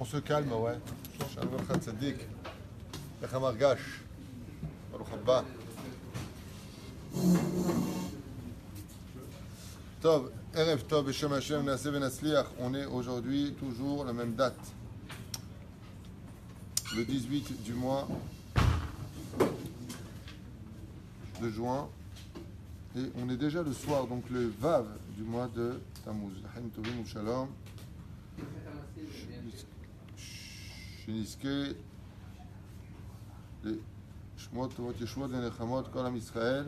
On se calme, ouais. Shalom Khat Tzadik. Echam Argash. Baruch Haba. Tov, Erev Tov, Beshem Hashem, Naaseh Venatzliach. On est aujourd'hui toujours la même date. Le 18 du mois de juin. Et on est déjà le soir, donc le Vav du mois de Tammuz. Chaim Tovim Shalom. שנזכה לשמות טובות ישועות ונחמות כל עם ישראל.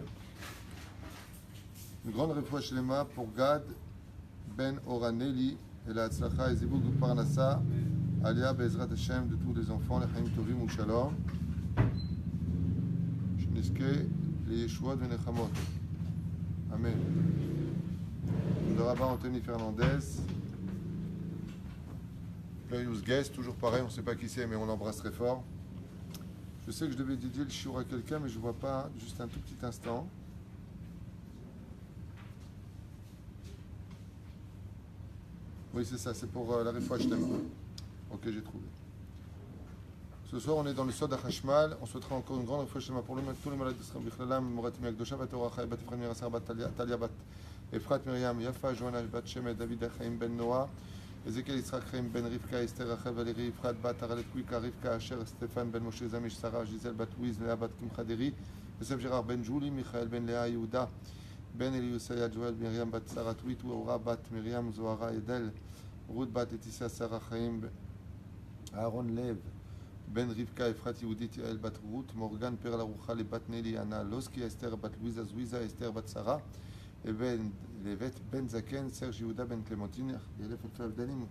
Une grande réfoua shlema pour Gad Ben Oraneli et la Hatzlacha et Zibug Parnassa Alia Be'ezrat Hashem de tous les enfants, les Chaim Tovim Shalom. שנזכה לישועות ונחמות. Amen. Le rabbin Anthony Fernandez. Curious Guest, toujours pareil, on ne sait pas qui c'est, mais on l'embrasse très fort. Je sais que je devais dédier le shiur à quelqu'un, mais je ne vois pas, juste un tout petit instant. Oui, c'est ça, c'est pour la réfoua Shlema. Ok, j'ai trouvé. Ce soir, on est dans le Sod HaChashmal. On souhaitera encore une grande réfoua Shlema pour tous les malades d'Israël, Bichlalam, Moratim Yakdosha, Bat Oracha, Bat Efraim Mirasar, Bat Talia, Bat Efrat Miriam, Yafa, Johanna, Bat Shemet, David Achaim Ben Noah. Ezekiel Yitzhak Chaim Ben Rivka, Esther Rachel Valérie Efrat Bat Aralet Kwika Rivka Asher Stéphane Ben Moshe Zamish Sarah Gisèle Bat Louise Léa Bat Kimchaderi Yosef Gérard Ben Julie Michael Ben Léa Yehuda Ben Eliusaya Joël Myriam Bat Sarah Twit Aura Bat Myriam Zohara Edel Ruth Bat Etissa Sarah Chaim Aaron Lev Ben Rivka Efrat Yehudit Yael Bat Ruth Morgan Perla Ruchal Bat Nelly Anna Loski Esther Bat Louisa Zouiza Esther Bat Sarah Ben Levet Ben Zaken, Serge Yehuda Ben Clémentine, Yelef Elfa Abdalim,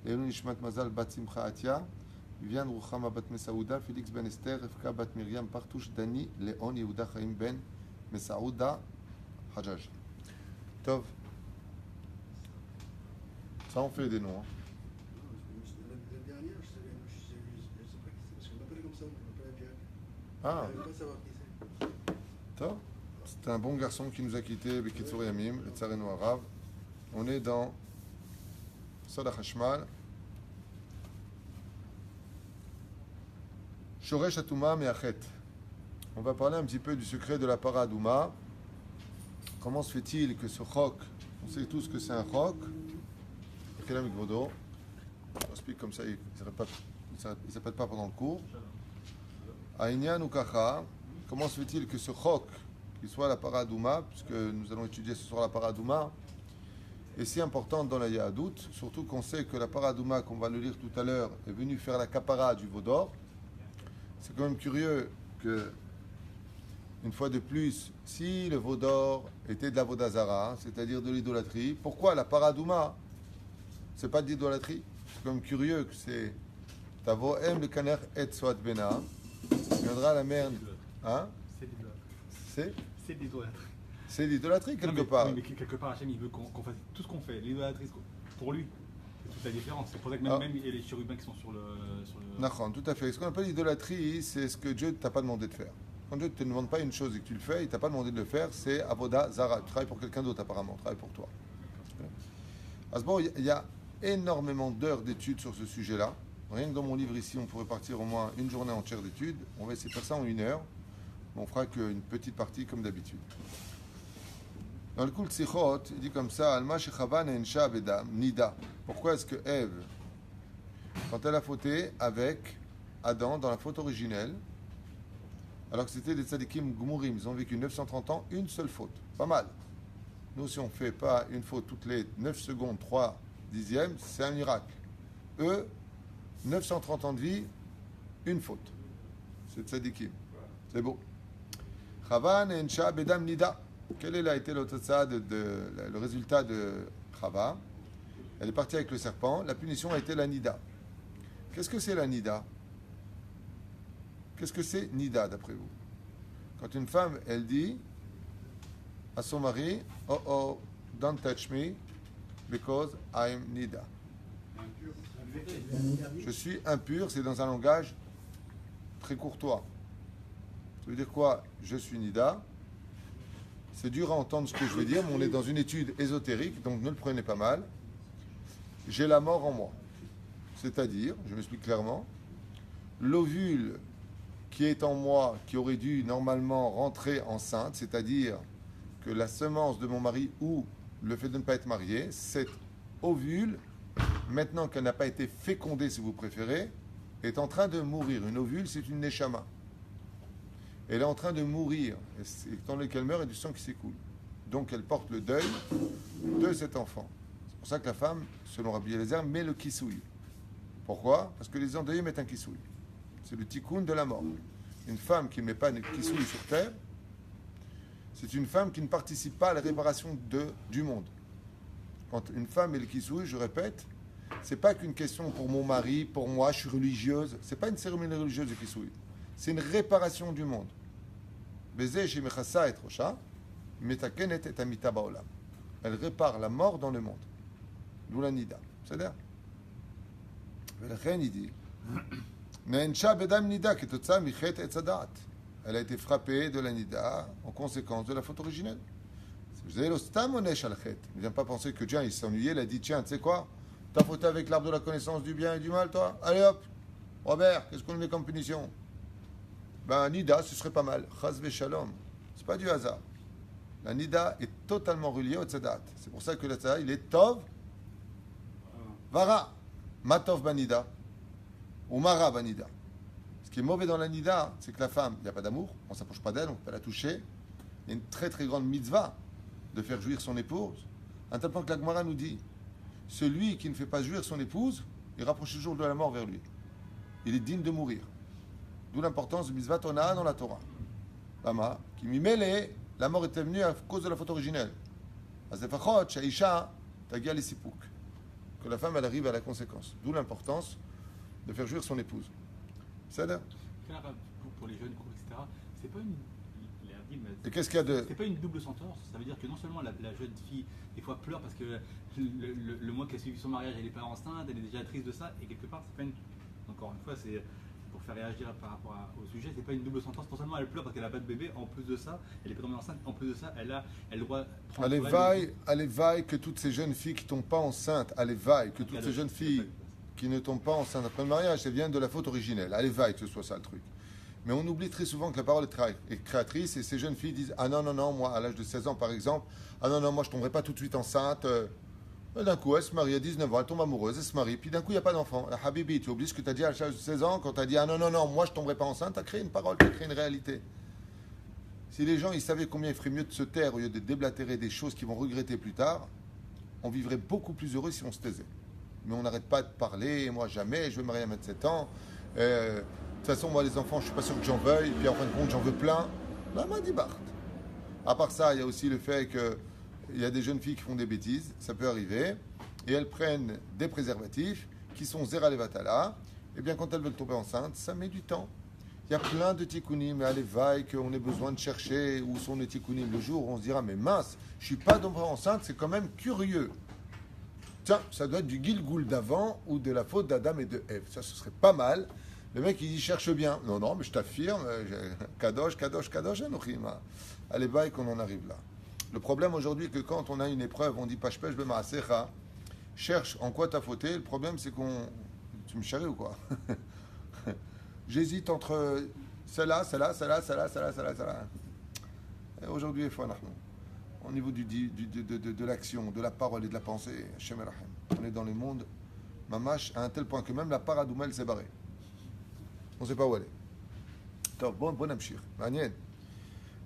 Léon Nishmat Mazal Bat Simcha Atia, Viviane Rouchama Bat Mesaouda, Félix Ben Esther, Efka Bat Myriam Partouche, Dani, Léon Yehuda Chaim Ben Mesaouda, Hajjaj. Tov. Ça on fait des noms. La dernière, je sais pas qui c'est, parce qu'on m'appelle comme ça, on m'appelle Jack. Ah. Je ne veux pas savoir qui c'est. Tov. C'est un bon garçon qui nous a quittés, Bekitsur Yamim, le Tsareno Arabe. On est dans Sod HaChashmal. Shoresh Atuma Meachet. On va parler un petit peu du secret de la Paradouma. Comment se fait-il que ce chok, on sait tous que c'est un chok, quel avec Vodo, on explique comme ça, il ne s'appelle pas pendant le cours. Aïnyan ou Kacha, comment se fait-il que ce chok, qu'il soit la Paradouma, puisque nous allons étudier ce soir la Paradouma, est si importante dans la Yahadout, surtout qu'on sait que la Paradouma, qu'on va le lire tout à l'heure, est venue faire la Kapara du Vaudor. C'est quand même curieux que, une fois de plus, si le Vaudor était de la Vodazara, c'est-à-dire de l'idolâtrie, pourquoi la Paradouma, c'est pas de l'idolâtrie? C'est quand même curieux que c'est Tavoem le Kaner et Soit Bena, viendra la merde. Hein? C'est de l'idolâtrie. C'est l'idolâtrie quelque part. Oui, mais quelque part, Hachem, il veut qu'on fasse tout ce qu'on fait. L'idolâtrie, pour lui, c'est toute la différence. C'est pour ça que même il y a les chérubins qui sont sur le... Nachon, tout à fait. Ce qu'on appelle l'idolâtrie, c'est ce que Dieu ne t'a pas demandé de faire. Quand Dieu ne te demande pas une chose et que tu le fais, il ne t'a pas demandé de le faire, c'est Avoda Zara. Tu travailles pour quelqu'un d'autre apparemment, tu travailles pour toi. À ce moment, il y a énormément d'heures d'études sur ce sujet-là. Rien que dans mon livre ici, on pourrait partir au moins une journée entière d'études. On va essayer de faire ça en 1 heure. On fera qu'une petite partie comme d'habitude. Dans le Kul Tsichot, il dit comme ça, Alma Shechava Nensha Bedam Nida. Pourquoi est-ce que Ève, quand elle a fauté avec Adam dans la faute originelle, alors que c'était des tzadikim gmurim, ils ont vécu 930 ans, une seule faute. Pas mal. Nous, si on ne fait pas une faute toutes les 9 secondes, 3 dixièmes, c'est un miracle. Eux, 930 ans de vie, une faute. C'est tzadikim. C'est beau. Chava Nensha Bedam Nida. Quel a été le résultat de Chava? Elle est partie avec le serpent. La punition a été la Nida. Qu'est-ce que c'est la Nida? Qu'est-ce que c'est Nida d'après vous? Quand une femme, elle dit à son mari, oh oh, don't touch me because I'm Nida. Je suis impur, c'est dans un langage très courtois. Ça veut dire quoi? Je suis Nida. C'est dur à entendre ce que je veux dire, mais on est dans une étude ésotérique, donc ne le prenez pas mal. J'ai la mort en moi. C'est-à-dire, je m'explique clairement, l'ovule qui est en moi, qui aurait dû normalement rentrer enceinte, c'est-à-dire que la semence de mon mari ou le fait de ne pas être marié, cet ovule, maintenant qu'elle n'a pas été fécondée, si vous préférez, est en train de mourir. Une ovule, c'est une neshama. Elle est en train de mourir. Et étant donné qu'elle meurt, il y a du sang qui s'écoule. Donc elle porte le deuil de cet enfant. C'est pour ça que la femme, selon Rabbi Eliezer, met le kisouille. Pourquoi? Parce que les endeuillés mettent un kisouille. C'est le tikkun de la mort. Une femme qui ne met pas de kisouille sur terre, c'est une femme qui ne participe pas à la réparation du monde. Quand une femme met le kisouille, je répète, c'est pas qu'une question pour mon mari, pour moi, je suis religieuse. C'est pas une cérémonie religieuse de kisouille. C'est une réparation du monde. Baiser chez Mechassa et Rocha, Metakenet et Amita Baolam. Elle répare la mort dans le monde. D'où la Nida. C'est-à-dire, il dit, elle a été frappée de la Nida en conséquence de la faute originelle. Ne viens pas penser que Dieu il s'ennuyait, il a dit tiens, tu sais quoi, t'as fauté avec l'arbre de la connaissance du bien et du mal, toi. Allez hop, Robert, qu'est-ce qu'on lui met comme punition? Ben Nida, ce serait pas mal. Chaz v'shalom, c'est pas du hasard. La Nida est totalement reliée au Tzadat. C'est pour ça que le Tzadat, il est Tov, Vara, Matov Banida, ou Mara Banida. Ce qui est mauvais dans la Nida, c'est que la femme, il n'y a pas d'amour, on ne s'approche pas d'elle, on ne peut pas la toucher. Il y a une très très grande mitzvah de faire jouir son épouse, à un tel point que la Gemara nous dit, celui qui ne fait pas jouir son épouse, il rapproche le jour de la mort vers lui. Il est digne de mourir. D'où l'importance de mitzvah Tona dans la Torah. Lama, qui m'y mêlait, la mort était venue à cause de la faute originelle. Azefachot, Shaisha, Tagia les Sipouk. Que la femme, elle arrive à la conséquence. D'où l'importance de faire jouir son épouse. C'est là. Pour les jeunes couples, etc., c'est pas une. Et qu'est-ce qu'il y a de. C'est pas une double sentences. Ça veut dire que non seulement la jeune fille, des fois, pleure parce que le mois qu'elle a suivi son mariage, elle n'est pas enceinte, elle est déjà triste de ça, et quelque part, c'est pas une. Encore une fois, c'est pour faire réagir par rapport au sujet, c'est pas une double sentence. Non seulement elle pleure parce qu'elle n'a pas de bébé, en plus de ça, elle est pas tombée enceinte, en plus de ça, elle doit prendre. Allez, vaille que toutes ces jeunes filles qui ne tombent pas enceintes, allez, vaille que toutes ces jeunes filles qui ne tombent pas enceintes après le mariage, elles viennent de la faute originelle. Allez, vaille que ce soit ça le truc. Mais on oublie très souvent que la parole est créatrice et ces jeunes filles disent ah non, moi à l'âge de 16 ans par exemple, ah non, moi je tomberai pas tout de suite enceinte. D'un coup, elle se marie à 19 ans, elle tombe amoureuse, elle se marie, puis d'un coup il n'y a pas d'enfant. La Habibi, tu oublies ce que tu as dit à l'âge de 16 ans quand tu as dit ah non, moi je tomberai pas enceinte, tu as créé une parole, tu as créé une réalité. Si les gens ils savaient combien il ferait mieux de se taire au lieu de déblatérer des choses qu'ils vont regretter plus tard, on vivrait beaucoup plus heureux si on se taisait. Mais on n'arrête pas de parler, moi jamais, je vais me marier à 27 ans. De toute façon, moi, les enfants, je ne suis pas sûr que j'en veuille. Puis, en fin de compte, j'en veux plein. Là, m'a dit Bart. À part ça, il y a aussi le fait qu'il y a des jeunes filles qui font des bêtises. Ça peut arriver. Et elles prennent des préservatifs qui sont zéra levatala. Et bien, quand elles veulent tomber enceintes, ça met du temps. Il y a plein de tikkunim. Mais allez, vaille qu'on ait besoin de chercher où sont les tikkunim. Le jour où on se dira, mais mince, je ne suis pas tombé enceinte, c'est quand même curieux. Tiens, ça doit être du Gilgoul d'avant ou de la faute d'Adam et de Ève. Ça, ce serait pas mal. Le mec, il dit, cherche bien. Non, mais je t'affirme, Kadosh, Anochim. Allez, bye, qu'on en arrive là. Le problème aujourd'hui, est que quand on a une épreuve, on dit, Pashpesh b'maasecha, cherche en quoi t'as fauté. Le problème, c'est qu'on. Tu me charries ou quoi? J'hésite entre celle-là. Et aujourd'hui, il faut un au niveau de l'action, de la parole et de la pensée, Hashem Erachem. On est dans le monde, mamash, à un tel point que même la paradouma, elle s'est barrée. On ne sait pas où elle est. Top, bon amshir. Magnifique.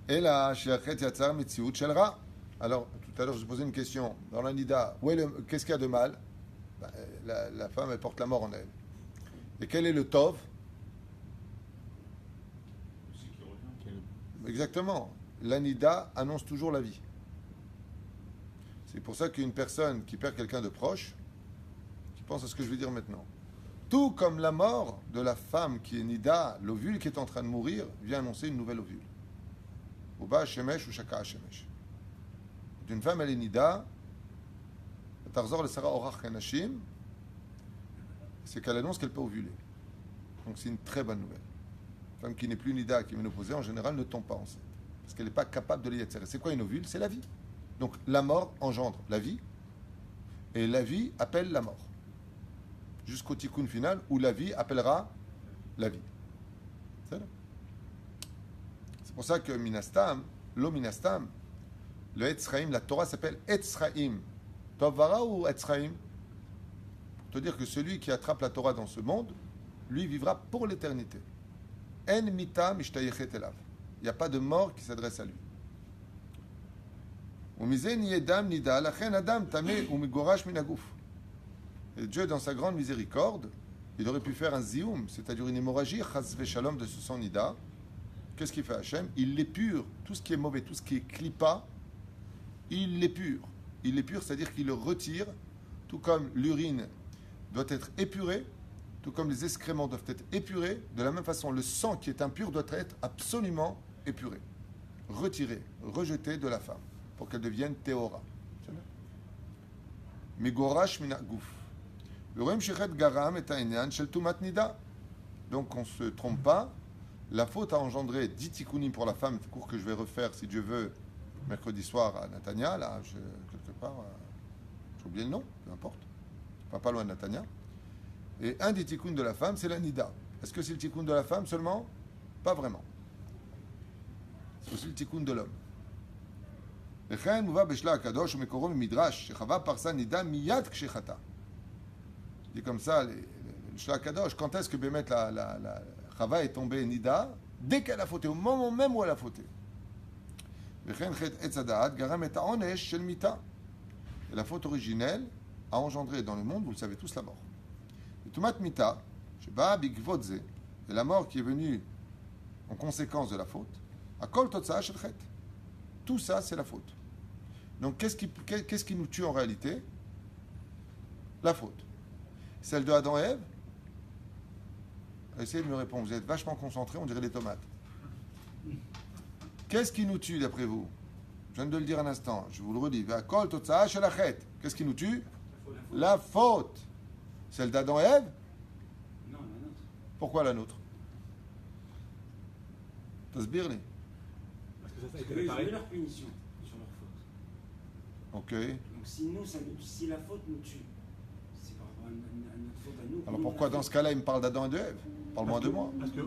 Et là, Shiachet Yatzar Metziut Shelra. Alors, tout à l'heure, je posais une question. Dans la Nida, qu'est-ce qu'il y a de mal? La femme, elle porte la mort en elle. Et quel est le Tov? Exactement. La Nida annonce toujours la vie. C'est pour ça qu'une personne qui perd quelqu'un de proche, qui pense à ce que je vais dire maintenant, tout comme la mort de la femme qui est Nida, l'ovule qui est en train de mourir, vient annoncer une nouvelle ovule. Uba Shemesh ou Shaka Shemesh. D'une femme, elle est Nida, Tarzor le Sarah Orach Kanashim, c'est qu'elle annonce qu'elle peut ovuler. Donc c'est une très bonne nouvelle. Une femme qui n'est plus Nida, qui est ménopausée, en général ne tombe pas enceinte. Parce qu'elle n'est pas capable de l'yetzer. C'est quoi une ovule? C'est la vie. Donc la mort engendre la vie, et la vie appelle la mort. jusqu'au tikkun final où la vie appellera la vie. C'est pour ça que Minastam, l'Ominastam, le Etzraim, la Torah s'appelle Etzraim. Tovara ou Etzraim? Pour te dire que celui qui attrape la Torah dans ce monde, lui vivra pour l'éternité. En mita mishtayechet elav. Il n'y a pas de mort qui s'adresse à lui. Et Dieu, dans sa grande miséricorde, il aurait pu faire un zioum, c'est-à-dire une hémorragie, chas v'shalom, de ce sang nida. Qu'est-ce qu'il fait Hachem? Il l'épure, tout ce qui est mauvais, tout ce qui est clipa, il l'épure. Il l'épure, c'est-à-dire qu'il le retire, tout comme l'urine doit être épurée, tout comme les excréments doivent être épurés, de la même façon, le sang qui est impur doit être absolument épuré, retiré, rejeté de la femme, pour qu'elle devienne théora. Megorash mina gouf. Donc on ne se trompe pas, la faute a engendré 10 tikkunim pour la femme, cours que je vais refaire si Dieu veut mercredi soir à Natania, là, quelque part, j'ai oublié le nom, peu importe, enfin, pas loin de Natania. Et un des tikkuns de la femme, c'est la nida. Est-ce que c'est le tikkun de la femme seulement? Pas vraiment. C'est aussi le tikkun de l'homme. לכן מובא בשלה הקדוש ומקורו ממדרש שחווה פרסה נידה מיד כשחטא. dit comme ça, le Shla Kadosh, quand est-ce que Bémet la Chava est tombée Nida? Dès qu'elle a fauté, au moment même où elle a fauté. Et la faute originelle a engendré dans le monde, vous le savez tous, la mort. Et Tumat Mita, et la mort qui est venue en conséquence de la faute, tout ça, c'est la faute. Donc, qu'est-ce qui nous tue en réalité? La faute. Celle de Adam et Ève? Essayez de me répondre. Vous êtes vachement concentrés, on dirait des tomates. Qu'est-ce qui nous tue d'après vous? Je viens de le dire un instant. Je vous le redis. Qu'est-ce qui nous tue? La faute. Celle d'Adam et Ève? Non, la nôtre. Pourquoi la nôtre? Tasbirni. Parce que ça a Parce été qu'ils ont préparé. eu leur punition sur leur faute. Ok. Donc si nous, si la faute nous tue, c'est par rapport à notre faute à nous. Alors Nous, pourquoi on a dans fait. ce cas-là, il me parle d'Adam et de Ève? Parle-moi de moi. Parce que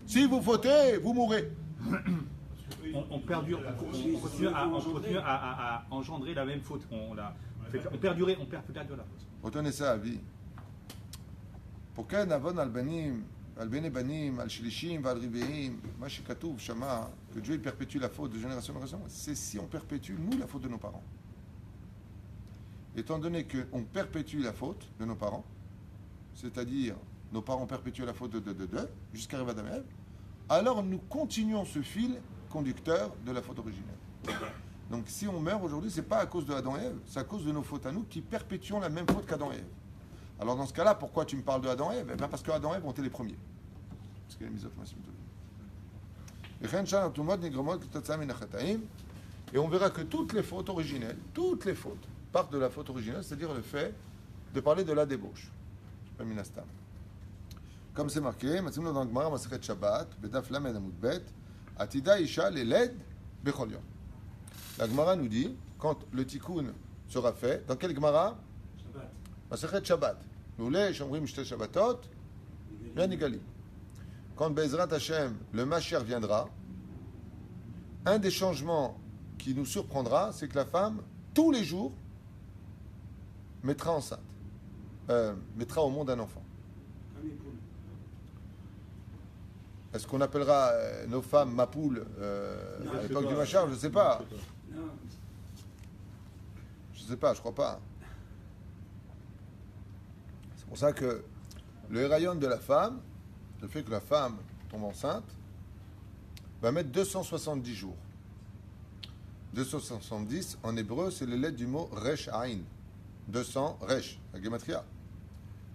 Si vous fautez, vous mourrez. on perdure, on continue à engendrer la même faute. On perdurer la faute. Retenez ça à vie. Pourquoi Navon al-Banim, al-Bene Banim, al-Shilishim, al-Riveim, Mashikatouf, Shama, que Dieu perpétue la faute de génération en génération? C'est si on perpétue, nous, la faute de nos parents. Étant donné qu'on perpétue la faute de nos parents, c'est-à-dire nos parents perpétuent la faute de jusqu'à arriver à Adam et Ève, alors nous continuons ce fil conducteur de la faute originelle. Donc si on meurt aujourd'hui, ce n'est pas à cause de Adam et Ève, c'est à cause de nos fautes à nous qui perpétuons la même faute qu'Adam et Ève. Alors dans ce cas-là, pourquoi tu me parles de Adam et Ève? Eh bien parce que Adam et Ève ont été les premiers. Parce qu'il y a mis et on verra que toutes les fautes originelles, partent de la faute originelle, c'est-à-dire le fait de parler de la débauche. Minastam. Comme c'est marqué, dans le Gemara Masechet Shabbat, Bedaf Lamed Amud Bet, Atida Isha Leled Bechol Yom. La Gemara nous dit, quand le tikkun sera fait, dans quelle Gemara? Shabbat. Masechet Shabbat. Nous les Shomrim Shte Shabbatot, bien égali. Quand Bezrat Hashem, le Mashiach viendra, un des changements qui nous surprendra, c'est que la femme, tous les jours, mettra enceinte. Mettra au monde un enfant. Comme les poules. Est-ce qu'on appellera nos femmes Mapoule à l'époque du Machar? Je ne sais pas. Non, Je ne sais pas, je crois pas. C'est pour ça que le héraïon de la femme, le fait que la femme tombe enceinte, va mettre 270 jours. 270, en hébreu, c'est les lettres du mot Resh Aïn. 200, Resh, la Gematria.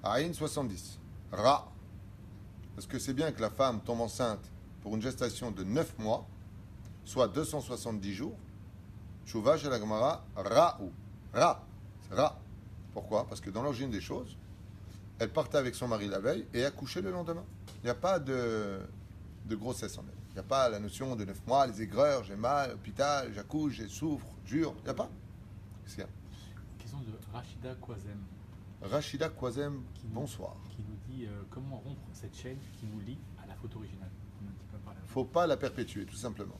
Aïn, 70. Ra. Parce que c'est bien que la femme tombe enceinte pour une gestation de 9 mois, soit 270 jours. Chouva chez la Gemara, Ra'ou. Ra. C'est Ra. Pourquoi? Parce que dans l'origine des choses, elle partait avec son mari la veille et accouchait le lendemain. Il n'y a pas de grossesse en elle. Il n'y a pas la notion de 9 mois, les aigreurs, j'ai mal, hôpital, j'accouche, je souffre, jure. Il n'y a pas. Qu'est-ce qu'il y a? Question de Rachida Kwazem. Rachida Kwazem, Qui nous- bonsoir. Qui nous dit comment rompre cette chaîne qui nous lie à la faute originale. On a un petit peu parlé. Il ne faut pas la perpétuer, tout simplement.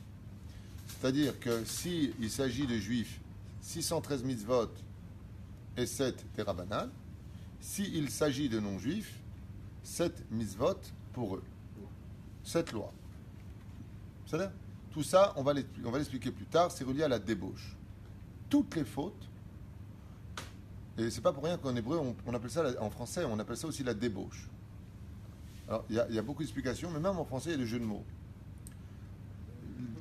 C'est-à-dire que s'il s'agit de juifs, 613 mitzvot et 7 terabanan, s'il s'agit de non-juifs, 7 mitzvot pour eux. 7 lois. C'est-à-dire, tout ça, on va l'expliquer plus tard, c'est relié à la débauche. Toutes les fautes, et c'est pas pour rien qu'en hébreu, on appelle ça, en français, on appelle ça aussi la débauche. Alors, il y a beaucoup d'explications, mais même en français, il y a des jeux de mots.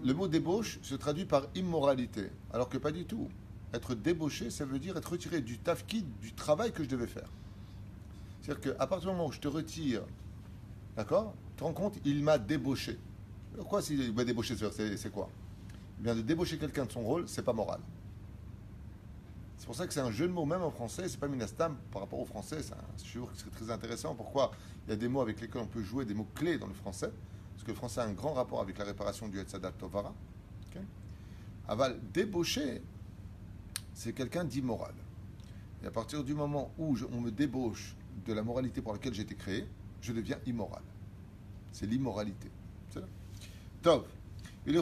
Le mot débauche se traduit par immoralité, alors que pas du tout. Être débauché, ça veut dire être retiré du tafkid, du travail que je devais faire. C'est-à-dire qu'à partir du moment où je te retire, d'accord, tu te rends compte, il m'a débauché. Pourquoi s'il m'a débauché, c'est quoi? Eh bien, de débaucher quelqu'un de son rôle, c'est pas moral. C'est pour ça que c'est un jeu de mots, même en français, c'est pas minastam par rapport au français, je suis sûr que c'est très intéressant. Pourquoi? Il y a des mots avec lesquels on peut jouer, des mots clés dans le français, parce que le français a un grand rapport avec la réparation du Etzadat Tovara. Okay. Aval, débaucher, c'est quelqu'un d'immoral. Et à partir du moment où on me débauche de la moralité pour laquelle j'ai été créé, je deviens immoral. C'est l'immoralité. C'est là. Tov. Et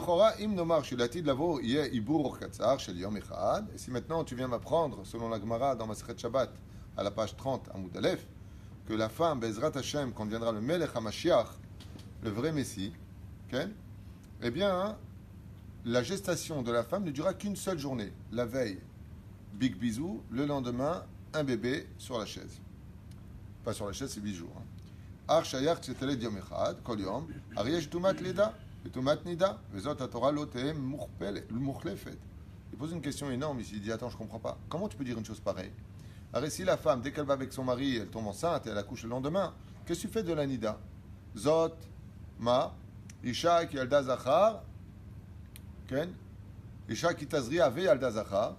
si maintenant tu viens m'apprendre, selon la Gemara dans Masechet Shabbat, à la page 30, Amoud Aleph, que la femme, Bezrat Hashem, quand viendra le Melech HaMashiach, le vrai Messie, okay, eh bien, la gestation de la femme ne durera qu'une seule journée. La veille, big bisou, le lendemain, un bébé sur la chaise. Pas sur la chaise, c'est 8 jours. Ar Shayach Tcheteled Yom Echad, Kol Yom, Ariesh Tumat Leda. Il pose une question énorme ici. Il dit, attends, je ne comprends pas. Comment tu peux dire une chose pareille? Alors si la femme, dès qu'elle va avec son mari, elle tombe enceinte et elle accouche le lendemain, qu'est-ce que tu fais de la nida? Zot, ma, isha ki alda zachar, ken, isha ki tazri ave alda zachar,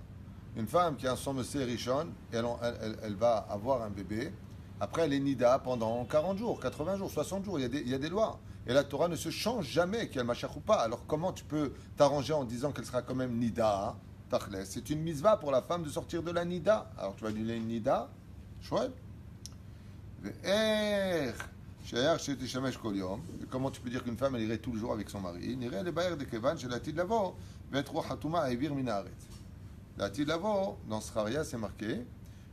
une femme qui a son monsieur rishon, elle va avoir un bébé. Après, elle est nida pendant 40 jours, 80 jours, 60 jours. Il y a des lois. Et la Torah ne se change jamais, qu'elle machach ou pas. Alors comment tu peux t'arranger en disant qu'elle sera quand même nida? C'est une mitzvah pour la femme de sortir de la nida. Alors tu vas lui donner une nida. Chouette. Comment tu peux dire qu'une femme elle irait tout le jour avec son mari? N'irait le bayer de kevan chez la tid lavo, vetro hatuma aivir minaret. La tid lavo, dans Scharia, c'est marqué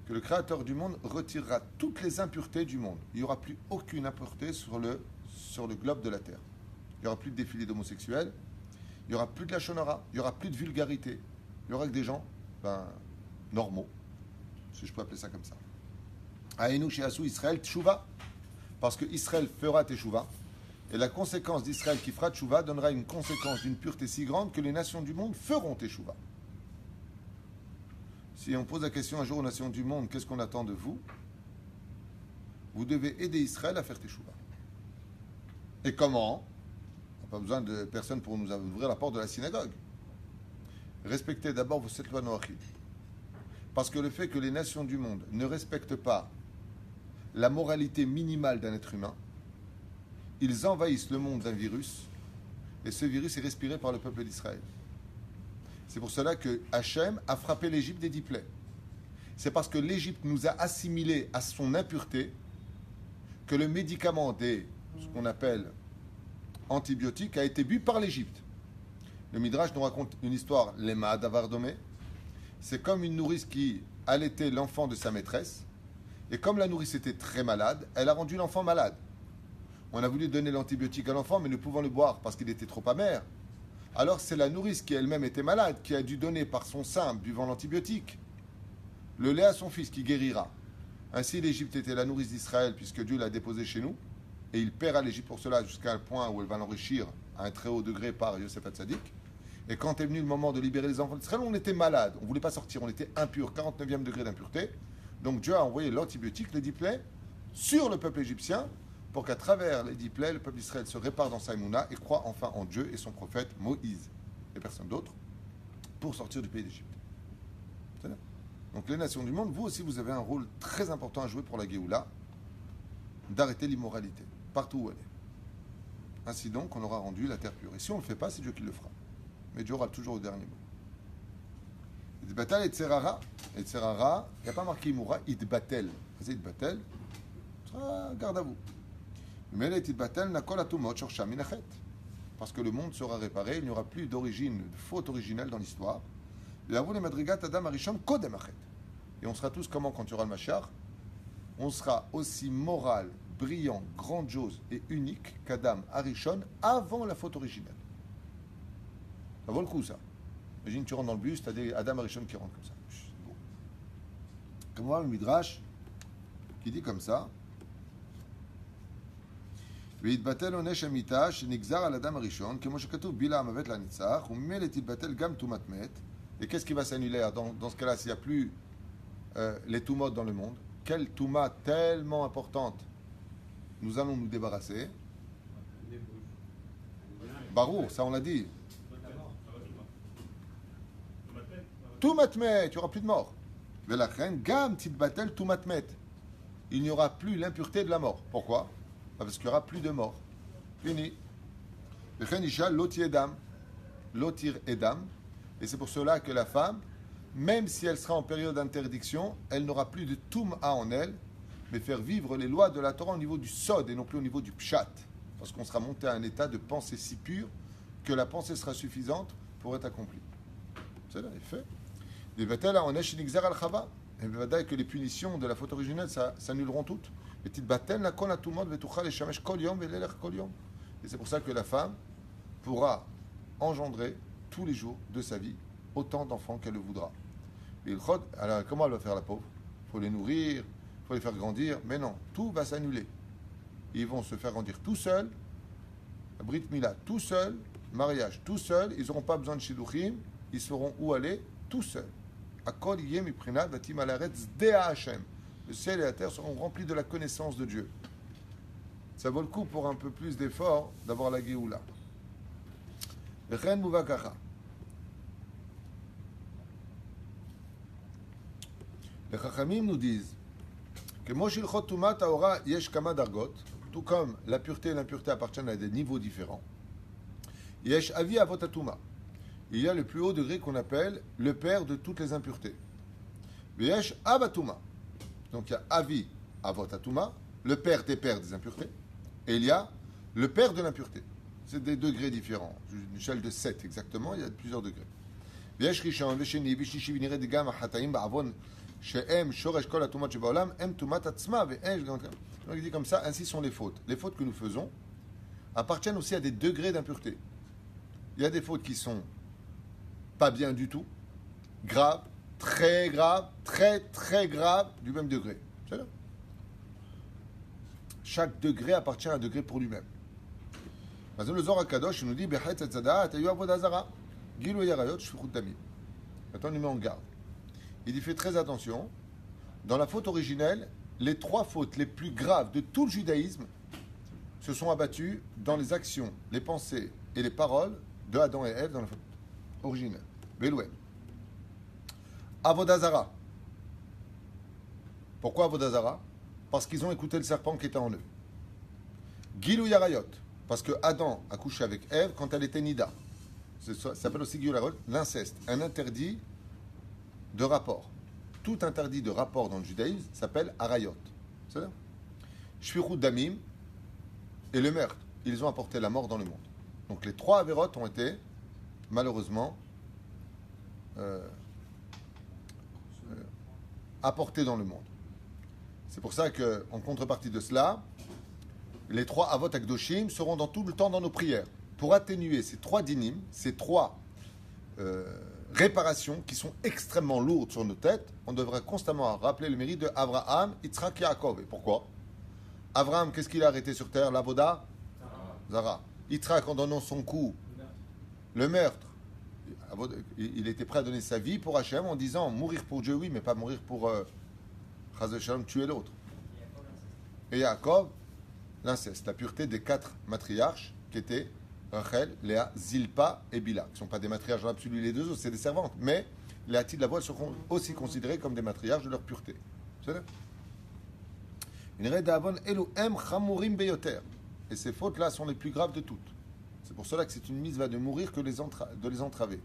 que le Créateur du monde retirera toutes les impuretés du monde. Il n'y aura plus aucune impureté sur le globe de la terre. Il n'y aura plus de défilés d'homosexuels, il n'y aura plus de la shonara, il n'y aura plus de vulgarité. Il n'y aura que des gens normaux, si je peux appeler ça comme ça. Aïnou Shiasu Israël Tchouva, parce que Israël fera Teshuvah, et la conséquence d'Israël qui fera Tchouva donnera une conséquence d'une pureté si grande que les nations du monde feront Teshuvah. Si on pose la question un jour aux nations du monde, qu'est-ce qu'on attend de vous? Vous devez aider Israël à faire Teshuvah. Et comment? On n'a pas besoin de personne pour nous ouvrir la porte de la synagogue. Respectez d'abord vos 7 lois noachides. Parce que le fait que les nations du monde ne respectent pas la moralité minimale d'un être humain, ils envahissent le monde d'un virus, et ce virus est respiré par le peuple d'Israël. C'est pour cela que Hachem a frappé l'Égypte des 10 plaies. C'est parce que l'Égypte nous a assimilés à son impureté que le médicament ce qu'on appelle antibiotiques a été bu par l'Égypte. Le Midrash nous raconte une histoire, l'Ema d'Avardomé. C'est comme une nourrice qui allaitait l'enfant de sa maîtresse, et comme la nourrice était très malade, elle a rendu l'enfant malade. On a voulu donner l'antibiotique à l'enfant, mais ne pouvant le boire parce qu'il était trop amer. Alors c'est la nourrice qui elle-même était malade, qui a dû donner par son sein, buvant l'antibiotique, le lait à son fils qui guérira. Ainsi l'Égypte était la nourrice d'Israël, puisque Dieu l'a déposée chez nous, et il paiera l'Égypte pour cela jusqu'à un point où elle va l'enrichir à un très haut degré par Yosef Hatzadik. Et quand est venu le moment de libérer les enfants d'Israël, on était malade, on ne voulait pas sortir, on était impur, 49e degré d'impureté. Donc Dieu a envoyé l'antibiotique, les 10 plaies, sur le peuple égyptien, pour qu'à travers les 10 plaies, le peuple d'Israël se répare dans sa Emouna et croit enfin en Dieu et son prophète Moïse, et personne d'autre, pour sortir du pays d'Égypte. Donc les nations du monde, vous aussi, vous avez un rôle très important à jouer pour la Géoula, d'arrêter l'immoralité, partout où elle est. Ainsi donc, on aura rendu la terre pure. Et si on ne le fait pas, c'est Dieu qui le fera. Mais Dieu aura toujours le dernier mot. Itbatel et Tserara. Et Tserara, il n'y a pas marqué Imoura, Itbatel. C'est Itbatel, garde à vous. Mais les Itbatel n'a qu'à la Tumot, Shorsham, Minachet. Parce que le monde sera réparé, il n'y aura plus d'origine, de faute originelle dans l'histoire. Et avou les Madrigat Adam Arishon Kodem Achet. Et on sera tous comment quand il y aura le Mashiach? On sera aussi moral, brillant, grandiose et unique qu'Adam Arishon avant la faute originelle. Ça vaut le coup, ça. Imagine, tu rentres dans le bus, tu as des Adam Arishon qui rentrent comme ça. Bon. Comme moi, le Midrash, qui dit comme ça. ויתבטל עונש המיתה שנגזר על אדם הראשון, כמו שכתוב בילה המוות לנצח, וממילא תתבטל גם טומאת מת. Et qu'est-ce qui va s'annuler dans ce cas-là s'il n'y a plus les tumotes dans le monde? Quelle touma tellement importante nous allons nous débarrasser? Barour, ça on l'a dit. Tumat met, il n'y aura plus de mort. Velachren, gam titbatel tumat met. Il n'y aura plus l'impureté de la mort. Pourquoi? Parce qu'il n'y aura plus de mort. Fini. Velachren isha lotir edam. Lotir edam. Et c'est pour cela que la femme, même si elle sera en période d'interdiction, elle n'aura plus de touma en elle, mais faire vivre les lois de la Torah au niveau du sod et non plus au niveau du pshat. Parce qu'on sera monté à un état de pensée si pur que la pensée sera suffisante pour être accomplie. C'est là, il fait. Et que les punitions de la faute originelle s'annuleront toutes. Et c'est pour ça que la femme pourra engendrer tous les jours de sa vie autant d'enfants qu'elle le voudra. Alors comment elle va faire la pauvre? Il faut les nourrir, il faut les faire grandir, mais non, tout va s'annuler. Ils vont se faire grandir tout seuls, Brit Mila tout seul, mariage tout seul, ils n'auront pas besoin de shidduchim, ils sauront où aller tout seuls. Le ciel et la terre seront remplis de la connaissance de Dieu. Ça vaut le coup pour un peu plus d'effort d'avoir la Géoula. Les Chachamim nous disent que Moshilchot Tumat Aora Yesh Kama Dargot, tout comme la pureté et l'impureté appartiennent à des niveaux différents. Yesh Avi Avot Atuma. Il y a le plus haut degré qu'on appelle le père de toutes les impuretés. Yesh Avatuma. Donc il y a Avi Avot Atuma, le père des impuretés, et il y a le père de l'impureté. C'est des degrés différents. Une échelle de 7 exactement, il y a plusieurs degrés. Yesh Rishon, Vesheni, Veshishi, Vinire de Gam, Hataim, Ba'avon. Il dit comme ça, ainsi sont les fautes. Les fautes que nous faisons appartiennent aussi à des degrés d'impureté. Il y a des fautes qui sont pas bien du tout, graves, très graves, très très graves, du même degré. C'est là. Chaque degré appartient à un degré pour lui-même. Le Zohar Kadosh nous dit maintenant il met en garde. Il dit fait très attention. Dans la faute originelle, les 3 fautes les plus graves de tout le judaïsme se sont abattues dans les actions, les pensées et les paroles de Adam et Ève dans la faute originelle. Belouel. Avodazara. Pourquoi Avodazara? Parce qu'ils ont écouté le serpent qui était en eux. Gilou Yarayot. Parce que Adam a couché avec Ève quand elle était Nida. Ça s'appelle aussi Gilou Yarayot, l'inceste. Un interdit de rapport. Tout interdit de rapport dans le judaïsme s'appelle Arayot. C'est ça? Shfichut Damim et le meurtre. Ils ont apporté la mort dans le monde. Donc les 3 avérotes ont été, malheureusement, apportés dans le monde. C'est pour ça qu'en contrepartie de cela, les 3 avot akdoshim seront dans tout le temps dans nos prières. Pour atténuer ces 3 dinim, ces 3 réparations qui sont extrêmement lourdes sur nos têtes, on devrait constamment rappeler le mérite de Abraham, Yitzhak, Yaakov. Et pourquoi? Abraham, qu'est-ce qu'il a arrêté sur terre? L'avoda? Zara. Yitzhak, en donnant son coup, le meurtre. Il était prêt à donner sa vie pour Hachem en disant mourir pour Dieu, oui, mais pas mourir pour Chazal Shalom, tuer l'autre. Et Yaakov, l'inceste, la pureté des 4 matriarches qui étaient Rachel, Léa, Zilpa et Bila, qui ne sont pas des matriarches dans l'absolu, les 2 autres, c'est des servantes. Mais les Hatti de la voile seront aussi considérés comme des matriarches de leur pureté. C'est là. Et ces fautes-là sont les plus graves de toutes. C'est pour cela que c'est une mise de mourir que de les entraver.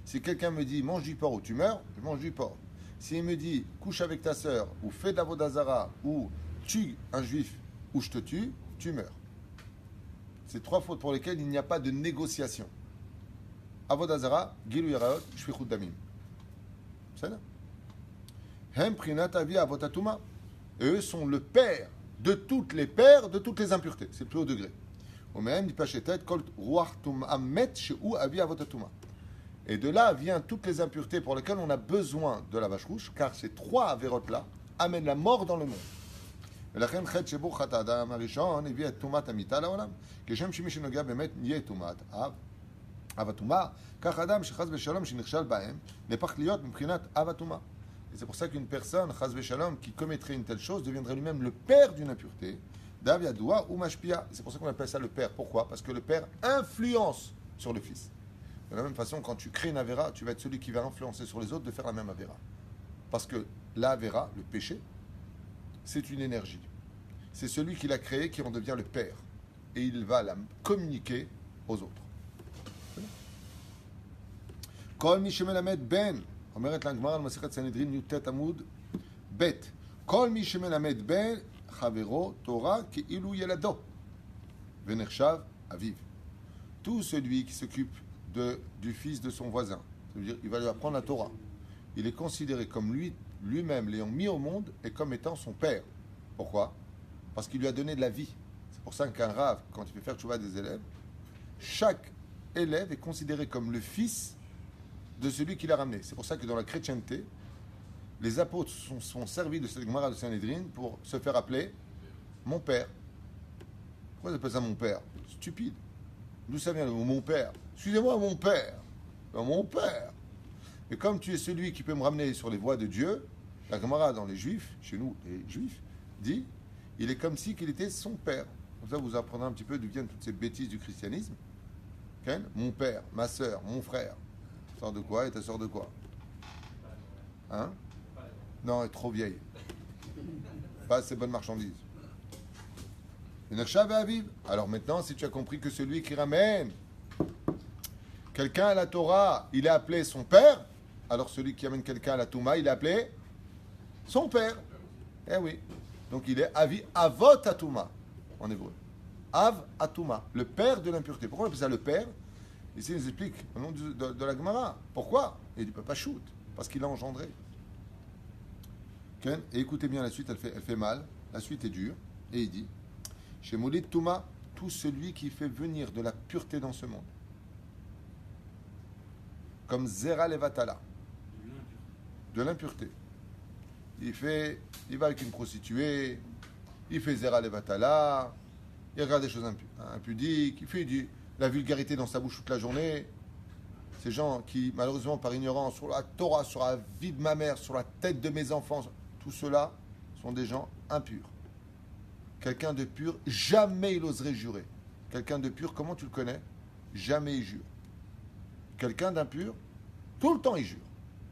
Si quelqu'un me dit mange du porc ou tu meurs, je mange du porc. S'il me dit couche avec ta sœur, ou fais de la vodazara, ou tue un juif, ou je te tue, tu meurs. C'est 3 fautes pour lesquelles il n'y a pas de négociation. Avodazara, Gilou Yaraot, Shfichut Damim. C'est là. Hem Prinat Avi Avotatuma. Et eux sont le père de toutes les pères, de toutes les impuretés. C'est le plus haut degré. Au même, dit Pachetet, Kol Ruach Amet Sheu Avi Avotatuma. Et de là viennent toutes les impuretés pour lesquelles on a besoin de la vache rouge, car ces 3 avérotes-là amènent la mort dans le monde. ולכן חטא שבו חטא האדם הראשון הביא את טומאת המיתה לעולם. כשם שמי שנוגע באמת יהיה טומאת אב הטומאה, כך האדם שחס ושלום שנכשל בהם, נהפך להיות מבחינת אב הטומאה. Et c'est pour ça qu'une personne, chas v'shalom, qui commettrait une telle chose, deviendrait lui-même le père d'une impureté, dav yadoua ou mashpia. C'est pour ça qu'on appelle ça le père. Pourquoi? Parce que le père influence sur le fils. De la même façon, quand tu crées une avéra, tu vas être celui qui va influencer sur les autres de faire la même avéra. Parce que la avéra, le péché, c'est une énergie. C'est celui qui l'a créé qui en devient le père. Et il va la communiquer aux autres. Kol mi shemelamed ben, אומרת הגמרא על מסכת סנהדרין י"ט עמוד ב' כל מי שמלמד בן חברו תורה כאילו ילדו ונחשב אביו. Tout celui qui s'occupe du fils de son voisin, ça veut dire il va lui apprendre la Torah. Il est considéré comme lui-même l'ayant mis au monde et comme étant son père. Pourquoi? Parce qu'il lui a donné de la vie. C'est pour ça qu'un rave, quand il fait faire tchouva des élèves, chaque élève est considéré comme le fils de celui qui l'a ramené. C'est pour ça que dans la chrétienté, les apôtres sont servis de cette Gemara de Sanhedrin pour se faire appeler mon père. Pourquoi ils appellent ça mon père? Stupide. D'où ça vient le mot mon père? Excusez-moi, mon père. Ben, mon père. Et comme tu es celui qui peut me ramener sur les voies de Dieu, la Gemara dans les Juifs, chez nous les Juifs, dit il est comme si qu'il était son père. Comme ça, vous apprendrez un petit peu d'où viennent toutes ces bêtises du christianisme. Okay? Mon père, ma soeur, mon frère. Sœur de quoi et ta sœur de quoi? Hein? Non, elle est trop vieille. Pas assez bonne marchandise. Alors maintenant, si tu as compris que celui qui ramène quelqu'un à la Torah, il est appelé son père, alors celui qui amène quelqu'un à la Touma, il est appelé son père. Eh oui. Donc il est Avi Avot Atuma en hébreu. Av Atuma, le père de l'impureté. Pourquoi on appelle ça le père? Ici, il nous explique au nom de la Gemara. Pourquoi? Il ne peut pas shoot, parce qu'il a engendré. Okay? Et écoutez bien la suite, elle fait mal. La suite est dure. Et il dit chez Moulid Touma, tout celui qui fait venir de la pureté dans ce monde, comme Zera Levatala, de l'impureté. Il va avec une prostituée, il fait Zera Levatala, il regarde des choses impudiques, il fait la vulgarité dans sa bouche toute la journée. Ces gens qui, malheureusement, par ignorance, sur la Torah, sur la vie de ma mère, sur la tête de mes enfants, tout cela sont des gens impurs. Quelqu'un de pur, jamais il oserait jurer. Quelqu'un de pur, comment tu le connais? Jamais il jure. Quelqu'un d'impur, tout le temps il jure.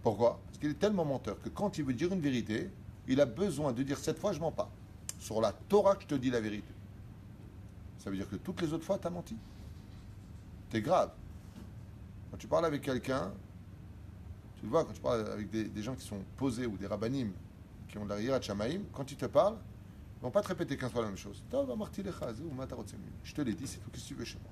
Pourquoi? Parce qu'il est tellement menteur que quand il veut dire une vérité, il a besoin de dire cette fois je mens pas. Sur la Torah que je te dis la vérité. Ça veut dire que toutes les autres fois tu as menti. C'est grave. Quand tu parles avec quelqu'un, tu le vois, quand tu parles avec des gens qui sont posés ou des rabbanim qui ont de la hirat shamaim, quand ils te parlent, ils ne vont pas te répéter 15 fois la même chose. Je te l'ai dit, c'est tout ce que tu veux chez moi.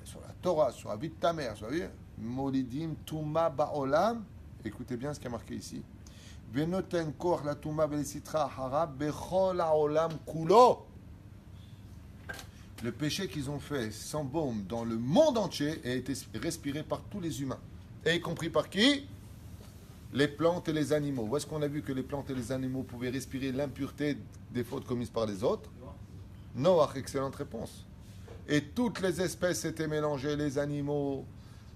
Sur la Torah, sur la vie de ta mère, sur la vie, Molidim Touma Ba'olam, écoutez bien ce qui est marqué ici. Venoten Kor la Touma Belisitra Hara Bechol Haolam Kulo. Le péché qu'ils ont fait sans baume dans le monde entier a été respiré par tous les humains. Et y compris par qui? Les plantes et les animaux. Où est-ce qu'on a vu que les plantes et les animaux pouvaient respirer l'impureté des fautes commises par les autres? Noach, excellente réponse. Et toutes les espèces étaient mélangées, les animaux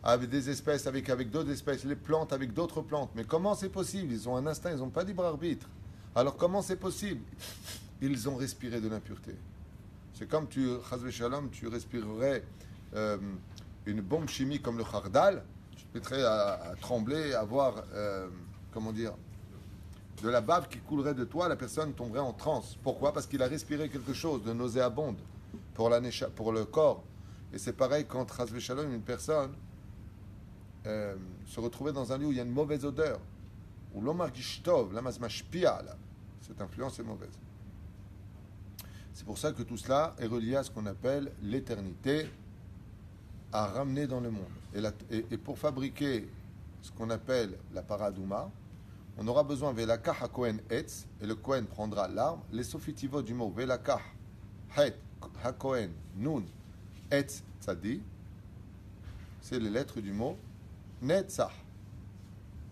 avec des espèces, avec d'autres espèces, les plantes avec d'autres plantes. Mais comment c'est possible? Ils ont un instinct, ils n'ont pas libre arbitre. Alors comment c'est possible? Ils ont respiré de l'impureté. C'est comme chas v'shalom, tu respirerais une bombe chimique comme le khardal, tu te mettrais à trembler, à voir, de la bave qui coulerait de toi, la personne tomberait en transe. Pourquoi? Parce qu'il a respiré quelque chose de nauséabonde pour le corps. Et c'est pareil quand chas v'shalom, une personne, se retrouver dans un lieu où il y a une mauvaise odeur, où l'omar gishtov, l'amazmashpia, cette influence est mauvaise. C'est pour ça que tout cela est relié à ce qu'on appelle l'éternité à ramener dans le monde. Et pour fabriquer ce qu'on appelle la paradouma, on aura besoin velakah hakohen etz, et le kohen prendra l'arbre, les sofitivot du mot velakah het hakohen nun etz tzadi, c'est les lettres du mot netzach.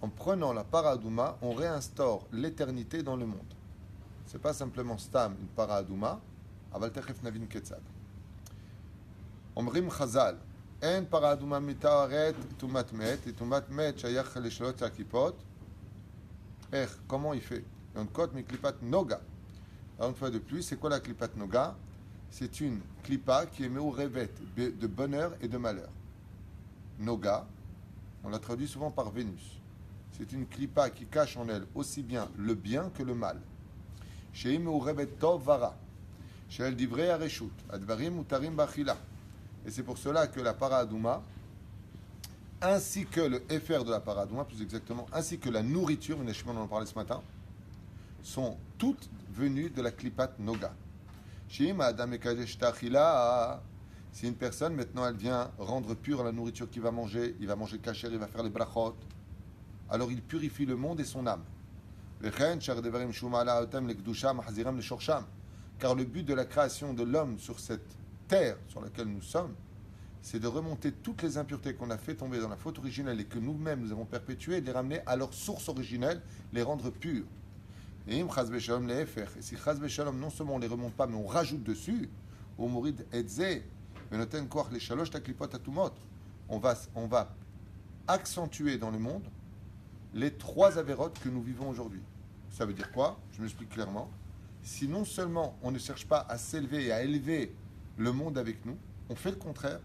En prenant la paradouma, on réinstaure l'éternité dans le monde. C'est pas simplement stam, une paradouma, aval techef navin ketzad. Omrim chazal, en paradouma mitaret tumat met, et tumat met shayach leshalot akipot. Comment il fait? On cote mais klipat noga. Alors une fois de plus, c'est quoi la klipat noga? C'est une klipa qui est meourevet de bonheur et de malheur. Noga, on la traduit souvent par Vénus. C'est une klipa qui cache en elle aussi bien le bien que le mal. Chez meourevet tov vara. Chez elle divrei areshut. Advarim utarim bachila. Et c'est pour cela que la paradouma, ainsi que le FR de la paradouma, plus exactement, ainsi que la nourriture, on en parlait ce matin, sont toutes venues de la klipat noga. Si une personne, maintenant, elle vient rendre pure la nourriture qu'il va manger, il va manger kasher, il va faire les brachot, alors il purifie le monde et son âme. Car le but de la création de l'homme sur cette terre sur laquelle nous sommes, c'est de remonter toutes les impuretés qu'on a fait tomber dans la faute originelle et que nous-mêmes nous avons perpétuées, et de les ramener à leur source originelle, les rendre pures. Et si chaz beshalom, non seulement on ne les remonte pas, mais on rajoute dessus, on va accentuer dans le monde les 3 avérotes que nous vivons aujourd'hui. Ça veut dire quoi? Je m'explique clairement. Si non seulement on ne cherche pas à s'élever et à élever le monde avec nous, on fait le contraire.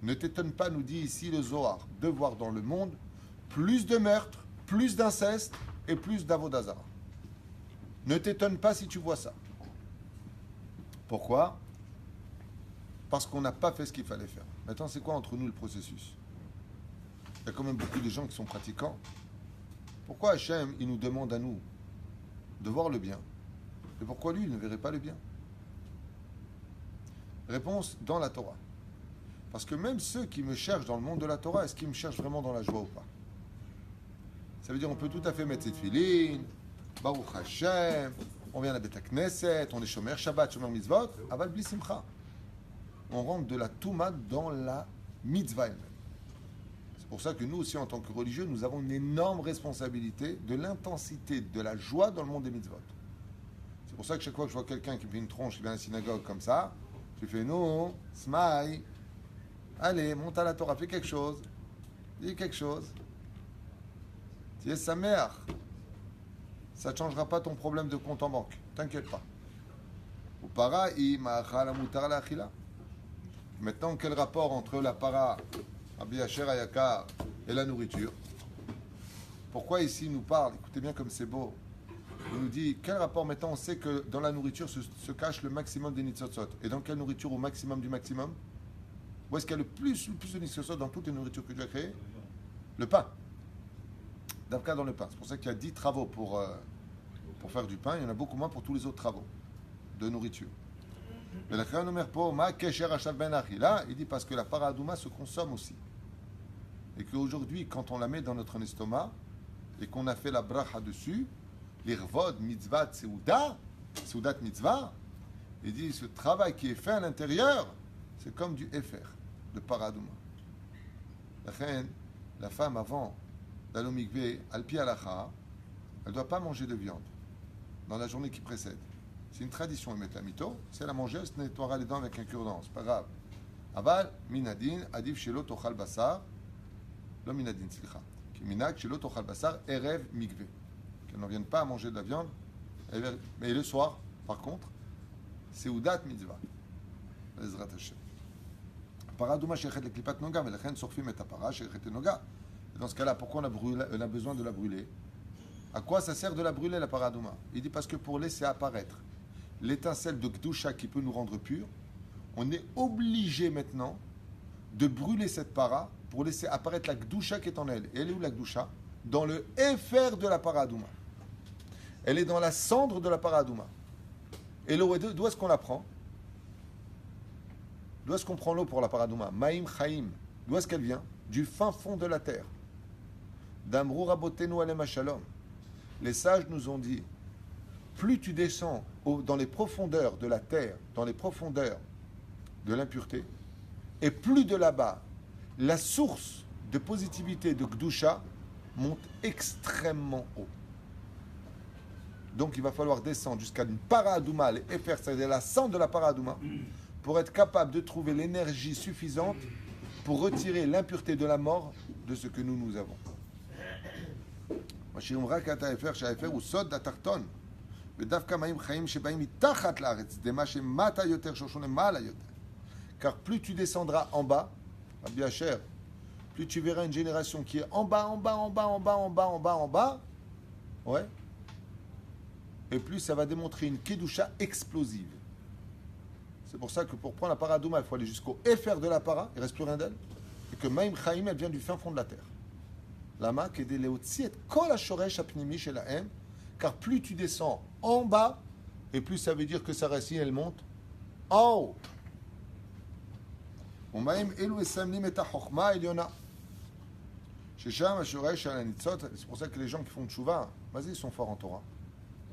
Ne t'étonne pas, nous dit ici le Zohar, de voir dans le monde plus de meurtres, plus d'inceste et plus d'avodazara. Ne t'étonne pas si tu vois ça. Pourquoi? Parce qu'on n'a pas fait ce qu'il fallait faire. Maintenant, c'est quoi entre nous le processus? Il y a quand même beaucoup de gens qui sont pratiquants. Pourquoi Hachem, il nous demande à nous de voir le bien? Et pourquoi lui, il ne verrait pas le bien? Réponse dans la Torah. Parce que même ceux qui me cherchent dans le monde de la Torah, est-ce qu'ils me cherchent vraiment dans la joie ou pas? Ça veut dire on peut tout à fait mettre cette filine, Baruch Hashem, on vient à la Beth Knesset, on est Shomer Shabbat, Shomer Mitzvot, aval bli simcha. On rentre de la Touma dans la mitzvah elle-même. C'est pour ça que nous aussi, en tant que religieux, nous avons une énorme responsabilité de l'intensité de la joie dans le monde des mitzvot. C'est pour ça que chaque fois que je vois quelqu'un qui me fait une tronche, qui vient à la synagogue comme ça, je fais non, smile. Allez, monte à la Torah, fais quelque chose. Dis quelque chose. Tu es sa mère. Ça ne changera pas ton problème de compte en banque. T'inquiète pas. Ou para, maintenant, quel rapport entre la para, Rabbi Asher Ayakar, et la nourriture? Pourquoi ici il nous parle? Écoutez bien comme c'est beau. Il nous dit, quel rapport maintenant? On sait que dans la nourriture se cache le maximum des nitzotzot. Et dans quelle nourriture au maximum du maximum? Où est-ce qu'il y a le plus de nitzotzot dans toutes les nourritures que tu as créées? Le pain. D'Avka dans le pain. C'est pour ça qu'il y a 10 travaux pour faire du pain. Il y en a beaucoup moins pour tous les autres travaux de nourriture. Mais la création numère pour ma kesher achav ben achila, il dit parce que la paradouma se consomme aussi. Et qu'aujourd'hui, quand on la met dans notre estomac et qu'on a fait la bracha dessus, l'irvod mitzvah tseudat mitzvah, il dit ce travail qui est fait à l'intérieur, c'est comme du éfer, de paradouma. La femme avant d'aller au mikvé, al-pi alacha, elle ne doit pas manger de viande dans la journée qui précède. C'est une tradition de mettre la mito. Si elle a mangé, elle se nettoiera les dents avec un cure-dent. C'est pas grave. Aval, minadin, adif shelo tochal basar. Lo minadin, slicha. Ki minag shelo tochal basar, erev mikvé. Qu'elle n'en vienne pas à manger de la viande. Mais le soir, par contre, c'est udat mitzvah. Ezrat Hashem. Paradouma shechet le klipat noga, mais la reine sorfim et apara shechet noga. Dans ce cas-là, pourquoi on a besoin de la brûler? À quoi ça sert de la brûler, la paradouma? Il dit parce que pour laisser apparaître l'étincelle de Gdusha qui peut nous rendre purs, on est obligé maintenant de brûler cette para pour laisser apparaître la Gdusha qui est en elle. Et elle est où la Gdusha? Dans le Efer de la Paradouma. Elle est dans la cendre de la Paradouma. Et l'eau, d'où est-ce qu'on la prend? D'où est-ce qu'on prend l'eau pour la Paradouma? Maïm Chaim. D'où est-ce qu'elle vient? Du fin fond de la terre. D'Amrou Rabotenu Alem Shalom. Les sages nous ont dit, plus tu descends dans les profondeurs de la terre, dans les profondeurs de l'impureté, et plus de là-bas, la source de positivité de Gdusha monte extrêmement haut. Donc il va falloir descendre jusqu'à une Paradouma, et faire c'est-à-dire la cendre de la Paradouma, pour être capable de trouver l'énergie suffisante pour retirer l'impureté de la mort de ce que nous avons. Car plus tu descendras en bas, Rabbi Asher, plus tu verras une génération qui est en bas, ouais, et plus ça va démontrer une kedusha explosive. C'est pour ça que pour prendre la paradouma, il faut aller jusqu'au Efer de la para, il ne reste plus rien d'elle, et que Maïm Chaim, elle vient du fin fond de la terre. Lama kede leotzi et kol hashoresh hapnimi shelahem, car plus tu descends en bas, et plus ça veut dire que sa racine, elle monte en haut. C'est pour ça que les gens qui font tchouva, vas-y, ils sont forts en Torah.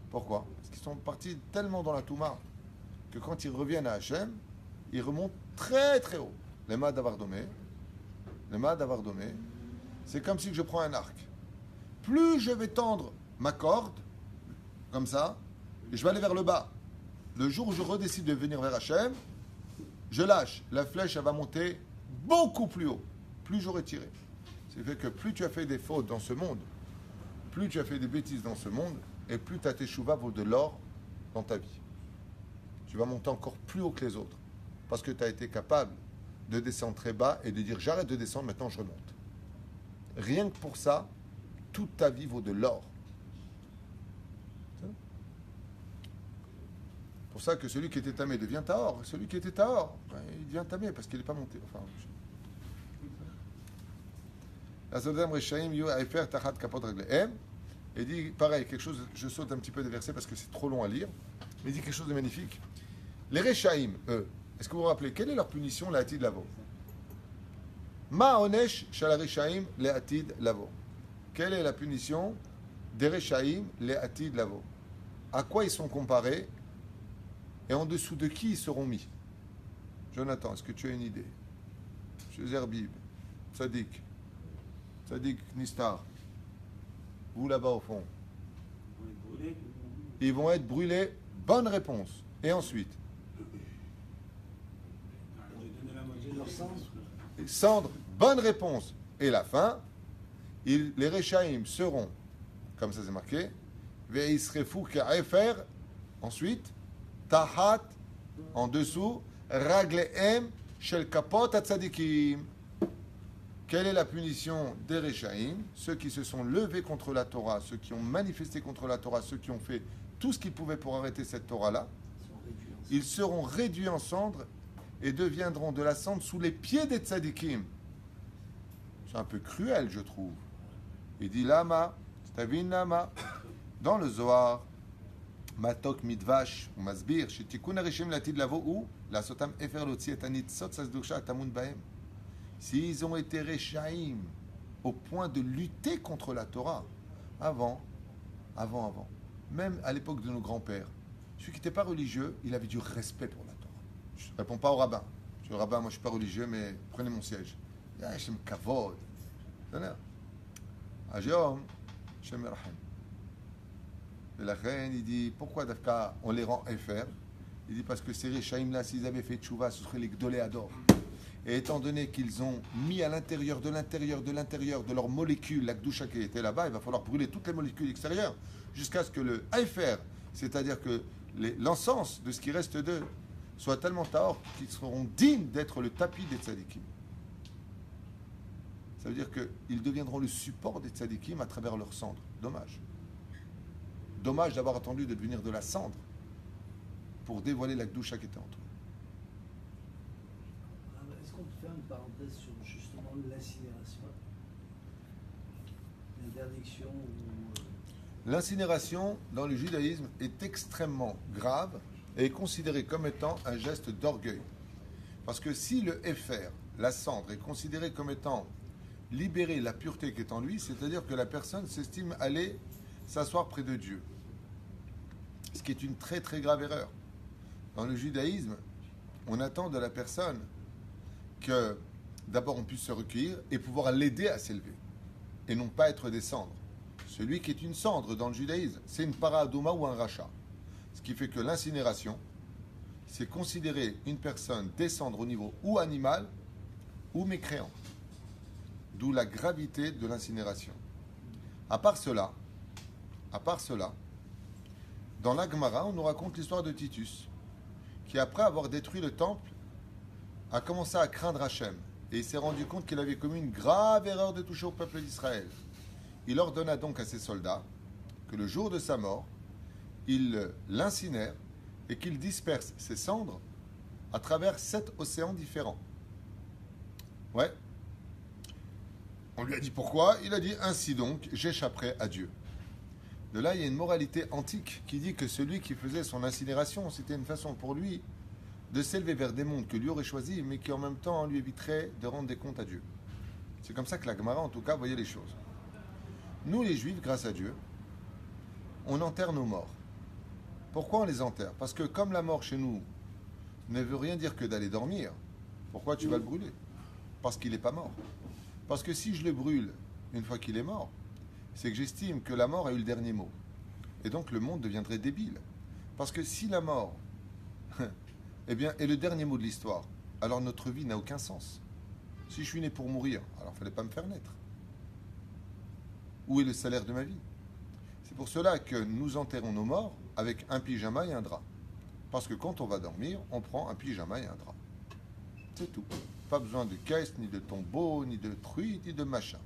Pourquoi? Parce qu'ils sont partis tellement dans la Touma que quand ils reviennent à Hachem, ils remontent très très haut. Les mâts d'Avardomé, c'est comme si je prends un arc. Plus je vais tendre ma corde, comme ça, et je vais aller vers le bas. Le jour où je redécide de venir vers Hachem, je lâche. La flèche, elle va monter beaucoup plus haut. Plus j'aurai tiré. C'est fait que plus tu as fait des fautes dans ce monde, plus tu as fait des bêtises dans ce monde, et plus ta teshuva vaut de l'or dans ta vie. Tu vas monter encore plus haut que les autres. Parce que tu as été capable de descendre très bas et de dire j'arrête de descendre, maintenant je remonte. Rien que pour ça, toute ta vie vaut de l'or. C'est pour ça que celui qui était tamé devient tahor. Celui qui était tahor, il devient tamé parce qu'il n'est pas monté. Enfin, il dit pareil, quelque chose, je saute un petit peu des versets parce que c'est trop long à lire, mais il dit quelque chose de magnifique. Les Rechaim, eux, est-ce que vous vous rappelez, quelle est leur punition, la Atid Lavo? Ma onesh shal Rechaim le Atid Lavo. Quelle est la punition des Rechaim le Atid Lavo? À quoi ils sont comparés et en dessous de qui ils seront mis? Jonathan, est-ce que tu as une idée? Chez Zerbib, Tzadik Nistar, vous là-bas au fond. Ils vont être brûlés. Bonne réponse. Et ensuite? Cendre. Bonne réponse. Et la fin? Les Rechaim seront, comme ça c'est marqué, Ve'isrefu ka'efer. Ensuite, Tahat, en dessous, Raglehem shel kapot atzadikim. Quelle est la punition des Rechaim? Ceux qui se sont levés contre la Torah, ceux qui ont manifesté contre la Torah, ceux qui ont fait tout ce qu'ils pouvaient pour arrêter cette Torah-là, ils seront réduits en cendres et deviendront de la cendre sous les pieds des tzadikim. C'est un peu cruel, je trouve. Il dit Lama, Stavin Lama, dans le Zohar, Matok Midvash ou Masbir, chez Tikkun Arishim Latid Lavo ou la Sotam Efer Lotzi et Anit Sot Sasdusha Tamun Bahem. S'ils ont été Rechaim au point de lutter contre la Torah, avant, même à l'époque de nos grands-pères, celui qui n'était pas religieux, il avait du respect pour la Torah. Je ne réponds pas au rabbin. Je dis au rabbin, moi je ne suis pas religieux, mais prenez mon siège. Hashem kavod. Ajom, Hashem Rahim. Et la reine, il dit, pourquoi Dafka on les rend FR? Il dit, parce que ces Rechaim là, s'ils avaient fait tchouva, ce seraient les Gdoléador. Et étant donné qu'ils ont mis à l'intérieur de leur molécule, la Gdusha qui était là-bas, il va falloir brûler toutes les molécules extérieures jusqu'à ce que le Haïfer, c'est-à-dire que l'encens de ce qui reste d'eux, soit tellement tahor qu'ils seront dignes d'être le tapis des tzadikim. Ça veut dire qu'ils deviendront le support des tzadikim à travers leur cendre. Dommage. Dommage d'avoir attendu de devenir de la cendre pour dévoiler la Gdusha qui était entre eux. Est-ce qu'on contre faire une parenthèse sur justement l'incinération, l'interdiction ou. L'incinération dans le judaïsme est extrêmement grave et est considérée comme étant un geste d'orgueil. Parce que si le Éfer, la cendre, est considéré comme étant libérer la pureté qui est en lui, c'est-à-dire que la personne s'estime aller s'asseoir près de Dieu. Ce qui est une très très grave erreur. Dans le judaïsme, on attend de la personne que d'abord on puisse se recueillir et pouvoir l'aider à s'élever, et non pas être des cendres. Celui qui est une cendre dans le judaïsme, c'est une para-adoma ou un rachat. Ce qui fait que l'incinération, c'est considérer une personne descendre au niveau ou animal ou mécréant. D'où la gravité de l'incinération. À part cela, dans la Gemara, on nous raconte l'histoire de Titus, qui après avoir détruit le temple, a commencé à craindre Hachem. Et il s'est rendu compte qu'il avait commis une grave erreur de toucher au peuple d'Israël. Il ordonna donc à ses soldats que le jour de sa mort, il l'incinère et qu'il disperse ses cendres à travers 7 océans différents. Ouais. On lui a dit pourquoi. Il a dit ainsi donc, j'échapperai à Dieu. De là, il y a une moralité antique qui dit que celui qui faisait son incinération, c'était une façon pour lui de s'élever vers des mondes que lui aurait choisis, mais qui en même temps lui éviterait de rendre des comptes à Dieu. C'est comme ça que la Gemara, en tout cas, voyait les choses. Nous, les Juifs, grâce à Dieu, on enterre nos morts. Pourquoi on les enterre? Parce que comme la mort chez nous ne veut rien dire que d'aller dormir, pourquoi tu vas le brûler? Parce qu'il n'est pas mort. Parce que si je le brûle une fois qu'il est mort, c'est que j'estime que la mort a eu le dernier mot. Et donc le monde deviendrait débile. Parce que si la mort eh bien, est le dernier mot de l'histoire, alors notre vie n'a aucun sens. Si je suis né pour mourir, alors il ne fallait pas me faire naître. Où est le salaire de ma vie? C'est pour cela que nous enterrons nos morts avec un pyjama et un drap. Parce que quand on va dormir, on prend un pyjama et un drap. C'est tout. Pas besoin de caisse, ni de tombeau, ni de truite, ni de machin.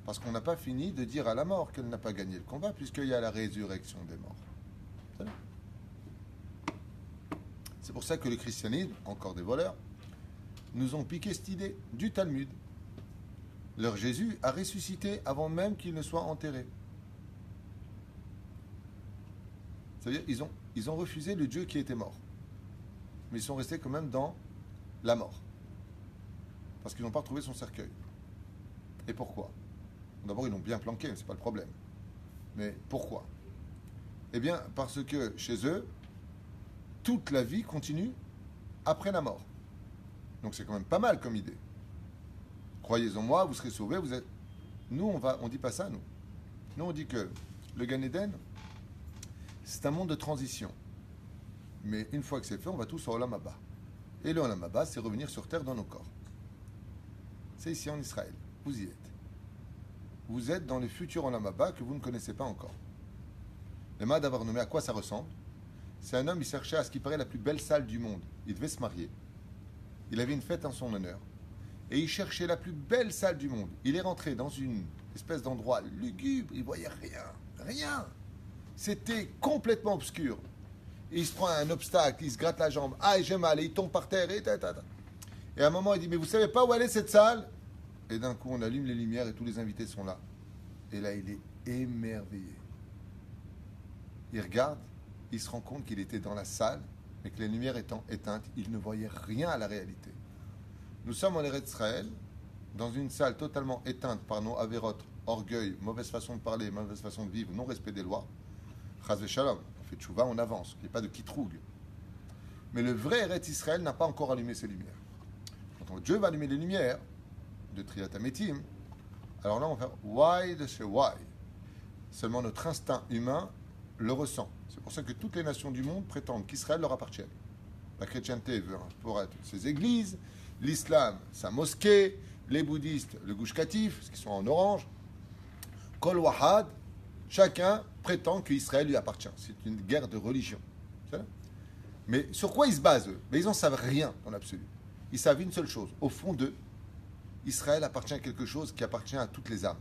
Parce qu'on n'a pas fini de dire à la mort qu'elle n'a pas gagné le combat, puisqu'il y a la résurrection des morts. C'est pour ça que le christianisme, encore des voleurs, nous ont piqué cette idée du Talmud. Leur Jésus a ressuscité avant même qu'il ne soit enterré. C'est-à-dire ils ont refusé le Dieu qui était mort. Mais ils sont restés quand même dans la mort. Parce qu'ils n'ont pas retrouvé son cercueil. Et pourquoi? D'abord, ils l'ont bien planqué, mais ce n'est pas le problème. Mais pourquoi? Eh bien, parce que chez eux, toute la vie continue après la mort. Donc c'est quand même pas mal comme idée. Croyez en moi, vous serez sauvés, vous êtes... Nous, on dit pas ça, nous. Nous, on dit que le Gan Eden, c'est un monde de transition. Mais une fois que c'est fait, on va tous au Olam Haba. Et le Olam Haba, c'est revenir sur terre dans nos corps. C'est ici en Israël. Vous y êtes. Vous êtes dans le futur Olam Haba que vous ne connaissez pas encore. Le Mad d'avoir nommé, à quoi ça ressemble? C'est un homme, il cherchait à ce qui paraît la plus belle salle du monde. Il devait se marier. Il avait une fête en son honneur. Et il cherchait la plus belle salle du monde. Il est rentré dans une espèce d'endroit lugubre. Il voyait rien. Rien. C'était complètement obscur. Et il se prend un obstacle, il se gratte la jambe. Ah, j'ai mal. Et il tombe par terre. Et à un moment, il dit, mais vous savez pas où aller cette salle? Et d'un coup, on allume les lumières et tous les invités sont là. Et là, il est émerveillé. Il regarde, il se rend compte qu'il était dans la salle, mais que les lumières étant éteintes, il ne voyait rien à la réalité. Nous sommes en Eretz Israël, dans une salle totalement éteinte par nos avérotes, orgueil, mauvaise façon de parler, mauvaise façon de vivre, non-respect des lois. Chaz v'shalom, on fait tchouva, on avance, il n'y a pas de kitrougue. Mais le vrai Eretz Israël n'a pas encore allumé ses lumières. Quand Dieu va allumer les lumières de Triat Hametim, alors là on va faire why de chez why. Seulement notre instinct humain le ressent. C'est pour ça que toutes les nations du monde prétendent qu'Israël leur appartient. La chrétienté veut pour être ses églises, l'islam sa mosquée, les bouddhistes le Gush Katif, ce qui sont en orange. Kol Wahad, chacun prétend qu'Israël lui appartient. C'est une guerre de religion. Mais sur quoi ils se basent eux? Mais ils n'en savent rien dans l'absolu. Ils savent une seule chose. Au fond d'eux, Israël appartient à quelque chose qui appartient à toutes les âmes.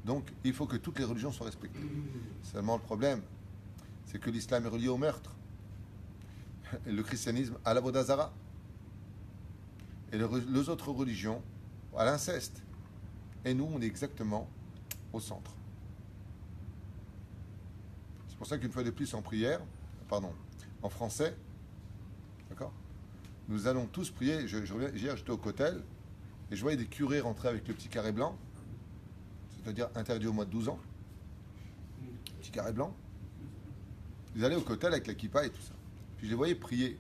Donc, il faut que toutes les religions soient respectées. Seulement, le problème, c'est que l'islam est relié au meurtre. Et le christianisme à l'Avodah Zara. et les autres religions à l'inceste. Et nous, on est exactement au centre. C'est pour ça qu'une fois de plus en prière, en français, d'accord, nous allons tous prier. Hier, j'étais au Kotel et je voyais des curés rentrer avec le petit carré blanc, c'est-à-dire interdit au moins de 12 ans. Petit carré blanc. Ils allaient au Kotel avec la kippa et tout ça. Puis je les voyais prier.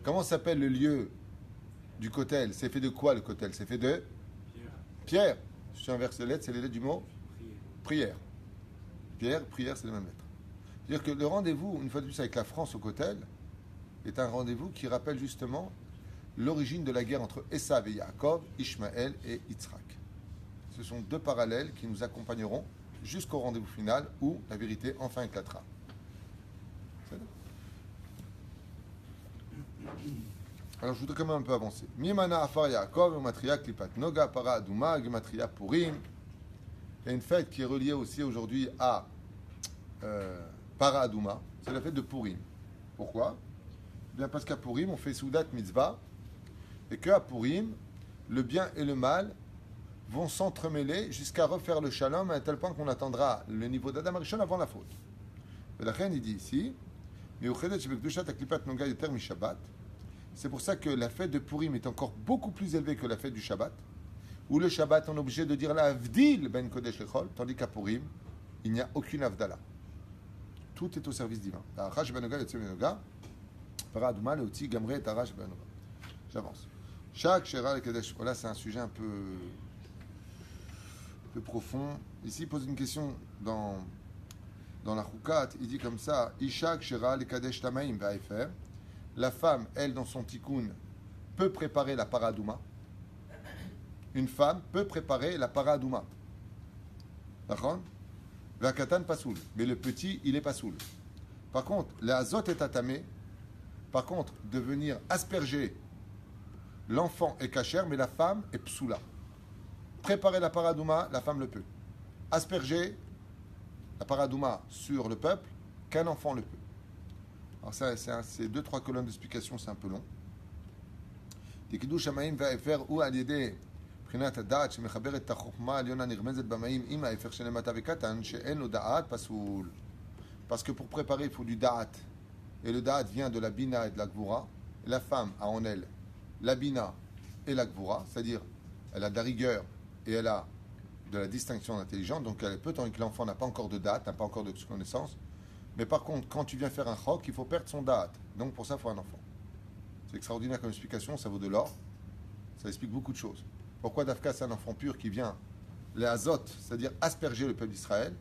Comment s'appelle le lieu du Kotel? C'est fait de quoi le Kotel? C'est fait de pierre. Si tu inverses les lettres, c'est les lettres du mot prière. Pierre, prière, c'est les mêmes lettres. C'est-à-dire que le rendez-vous, une fois de plus avec la France au Kotel, est un rendez-vous qui rappelle justement l'origine de la guerre entre Esav et Yaakov, Ishmaël et Yitzhak. Ce sont deux parallèles qui nous accompagneront jusqu'au rendez-vous final où la vérité enfin éclatera. Alors je voudrais quand même un peu avancer. Mimana Afar Yaakov, Gematria Klipat Noga, Para Aduma, Gematria Purim. Il y a une fête qui est reliée aussi aujourd'hui à Para Aduma, c'est la fête de Purim. Pourquoi? Bien parce qu'à Purim, on fait Soudat Mitzvah, et qu'à Purim, le bien et le mal vont s'entremêler jusqu'à refaire le shalom à un tel point qu'on attendra le niveau d'Adam Arishon avant la faute. Et la reine, il dit ici, c'est pour ça que la fête de Purim est encore beaucoup plus élevée que la fête du Shabbat, où le Shabbat, on est obligé de dire la Avdil ben Kodesh Lechol, tandis qu'à Purim, il n'y a aucune Avdala. Tout est au service divin. J'avance. Chaque Shera le Kadesh. Voilà, c'est un sujet un peu profond. Ici, il pose une question dans la Choukat. Il dit comme ça: Ishak Shera le Kadesh Tamaim Vaefer. La femme, elle, dans son tikkun, peut préparer la paradouma. Une femme peut préparer la paradouma. D'accord? Vakatan pasoul. Mais le petit, il est pasoul. Par contre, la azot est atamé. Par contre, de venir asperger l'enfant est cachère, mais la femme est psoula. Préparer la paradouma, la femme le peut. Asperger la paradouma sur le peuple, qu'un enfant le peut. Alors ça, c'est 2-3 colonnes d'explication, c'est un peu long. Tikidush hamayim va'efer ou al-yedeh b'chinat ha'da'at shemechaber et ha'chokhma al-yona nirmezet b'mayim im ha'efer shelemata v'katan she'en lo da'at pasoul. Parce que pour préparer, il faut du da'at. Et le da'at vient de la bina et de la gvura. Et la femme a en elle la bina et la gvura, c'est-à-dire elle a de la rigueur et elle a de la distinction d'intelligence. Donc elle peut, tant que l'enfant n'a pas encore de da'at, n'a pas encore de connaissance. Mais par contre, quand tu viens faire un chok, il faut perdre son da'at. Donc pour ça, il faut un enfant. C'est extraordinaire comme explication, ça vaut de l'or. Ça explique beaucoup de choses. Pourquoi Dafka, c'est un enfant pur qui vient les azot, c'est-à-dire asperger le peuple d'Israël?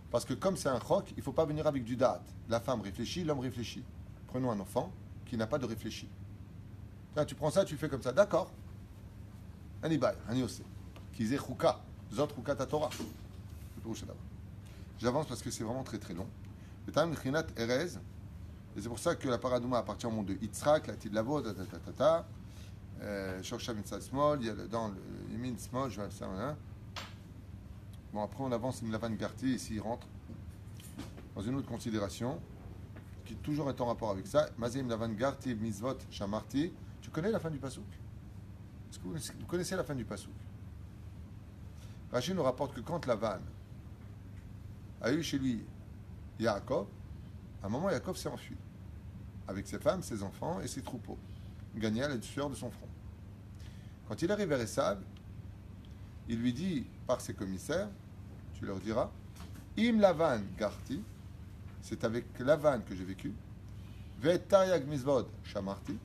Parce que comme c'est un chok, il ne faut pas venir avec du da'at. La femme réfléchit, l'homme réfléchit. Prenons un enfant qui n'a pas de réfléchi. Là, tu prends ça, tu fais comme ça. D'accord. Anibay, Aniose. Kizé chouka. Zot chouka ta Torah. J'avance parce que c'est vraiment très très long. Le Tam Chinat Erez. Et c'est pour ça que la paradouma appartient au monde de Yitzhak, la Tidlavo, Shorsha Mitzad Smol, il y a dans le Yemin Smol, je vais faire un. Bon, après on avance une Lavan Garti, ici il rentre dans une autre considération qui toujours est en rapport avec ça. Mazim Lavan Garti, Mizvot, Shamarti. Tu connais la fin du Passouk? Est-ce que vous connaissez la fin du Passouk? Rachid nous rapporte que quand Lavan a eu chez lui Yaakov, à un moment Yaakov s'est enfui avec ses femmes, ses enfants et ses troupeaux, gagné à la sueur de son front. Quand il arrive vers Esav, il lui dit par ses commissaires, tu leur diras, Im Lavan Garti, c'est avec Lavan que j'ai vécu, Ve Taryag Mizvod Shamarti,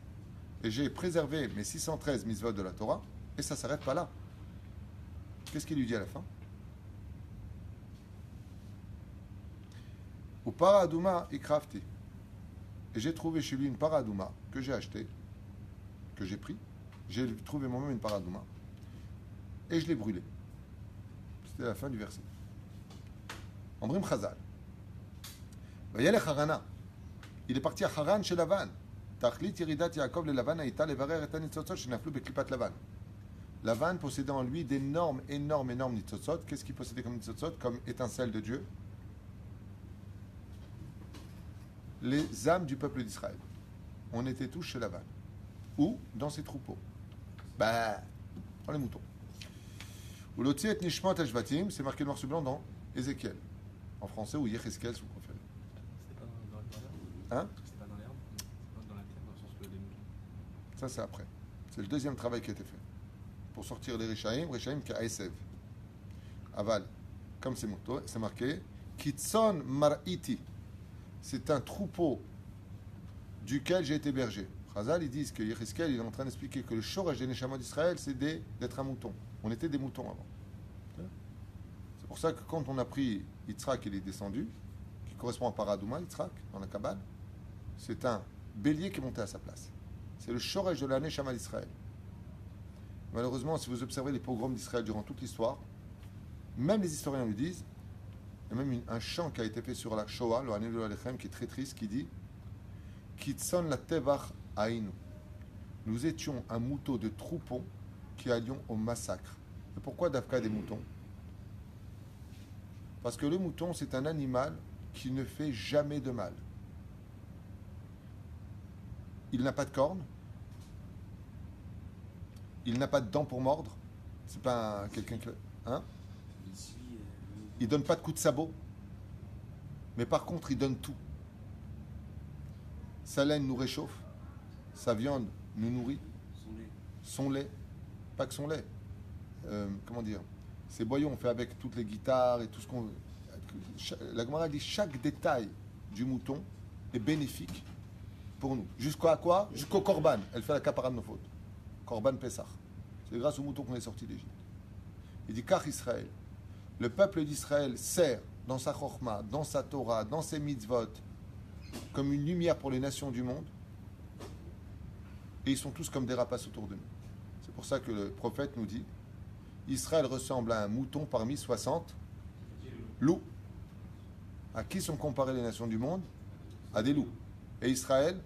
et j'ai préservé mes 613 Mizvod de la Torah, et ça ne s'arrête pas là. Qu'est-ce qu'il lui dit à la fin? Au paradouma ikrafti. Et j'ai trouvé chez lui une paradouma que j'ai achetée, que j'ai pris. J'ai trouvé moi-même une paradouma. Et je l'ai brûlée. C'était la fin du verset. Ambrim Chazal. Vayelech Harana. Il est parti à Haran chez Lavan. Tachlit Yeridat Yaakov le Lavan aïta levarer et anitzotzot shenaflu beklipat Lavan. Lavan possédait en lui d'énormes, énormes nitzotzot. Qu'est-ce qu'il possédait comme nitzotzot? Comme étincelle de Dieu? Les âmes du peuple d'Israël. On était tous chez Lavan. Où? Dans ses troupeaux. Bah, dans les moutons. Ou l'otzi et nishmat hashvatim, c'est marqué noir sur blanc dans Ézéchiel. En français, ou Yecheskel, si vous préférez. C'est pas dans l'herbe. Hein? C'est pas dans l'herbe. C'est pas dans la terre, dans le sens que les moutons. Ça, c'est après. C'est le deuxième travail qui a été fait. Pour sortir les Réchaïm qui a Esev. Aval. Comme c'est marqué, Kitson Mar'iti. C'est un troupeau duquel j'ai été berger. Chazal, ils disent que Yecheskel, il est en train d'expliquer que le Shoresh des Neshama d'Israël, c'est d'être un mouton. On était des moutons avant. C'est pour ça que quand on a pris Yitzhak, il est descendu, qui correspond à Paradouma, Yitzhak, dans la Kabbale, c'est un bélier qui est monté à sa place. C'est le Shoresh de la Neshama d'Israël. Malheureusement, si vous observez les pogroms d'Israël durant toute l'histoire, même les historiens le disent, il y a même un chant qui a été fait sur la Shoah, le Hanelu Alechem, qui est très triste, qui dit Kitson la Tevach Aïnu. Nous étions un mouton de troupeaux qui allions au massacre. Et pourquoi Dafka des moutons? Parce que le mouton, c'est un animal qui ne fait jamais de mal. Il n'a pas de cornes. Il n'a pas de dents pour mordre. C'est pas quelqu'un qui... Hein? Il donne pas de coups de sabot. Mais par contre, il donne tout. Sa laine nous réchauffe. Sa viande nous nourrit. Son lait. Pas que son lait. Comment dire? Ces boyaux, on fait avec toutes les guitares et tout ce qu'on... La Gemara dit chaque détail du mouton est bénéfique pour nous. Jusqu'à quoi? Jusqu'au Korban. Elle fait la capara de nos fautes. Korban Pessah. C'est grâce au mouton qu'on est sorti d'Égypte. Il dit car Israël, le peuple d'Israël sert dans sa chorma, dans sa Torah, dans ses mitzvot, comme une lumière pour les nations du monde. Et ils sont tous comme des rapaces autour de nous. C'est pour ça que le prophète nous dit Israël ressemble à un mouton parmi 60 loups. À qui sont comparées les nations du monde? À des loups. Et Israël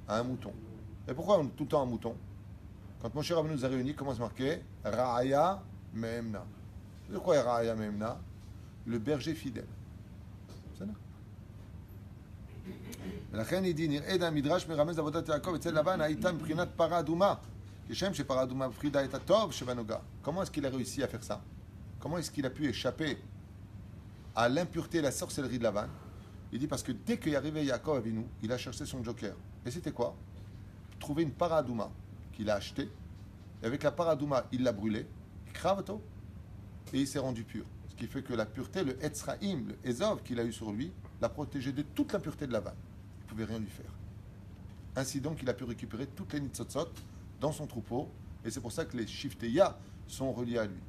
à un mouton. Et pourquoi on est tout le temps un mouton? Quand Moshe Rabbeinu nous a réunis, comment c'est marqué? Ra'aya Mehemna. C'est quoi Ra'aya Mehemna? Le berger fidèle. C'est là. ולכן ידי נראה המדרש מרמז עבודת יעקב אצל לבן הייתה מבחינת פרה אדומה כשם שפרה אדומה מפחידה את הטוב שבנוגה. Comment est-ce qu'il a réussi à faire ça? Comment est-ce qu'il a pu échapper à l'impureté et la sorcellerie de Lavan? Il dit parce que dès qu'il est arrivé Yaakov Avinu, il a cherché son joker. Et c'était quoi? Trouver une para adouma qu'il a achetée. Et avec la para adouma, il l'a brûlée. Kravato. Et il s'est rendu pur. Ce qui fait que la pureté, le Etzraïm, le Ezov qu'il a eu sur lui, l'a protégé de toute l'impureté de Lavan. Il ne pouvait rien lui faire. Ainsi donc, il a pu récupérer toutes les nitzotzot dans son troupeau. Et c'est pour ça que les shifteya sont reliés à lui.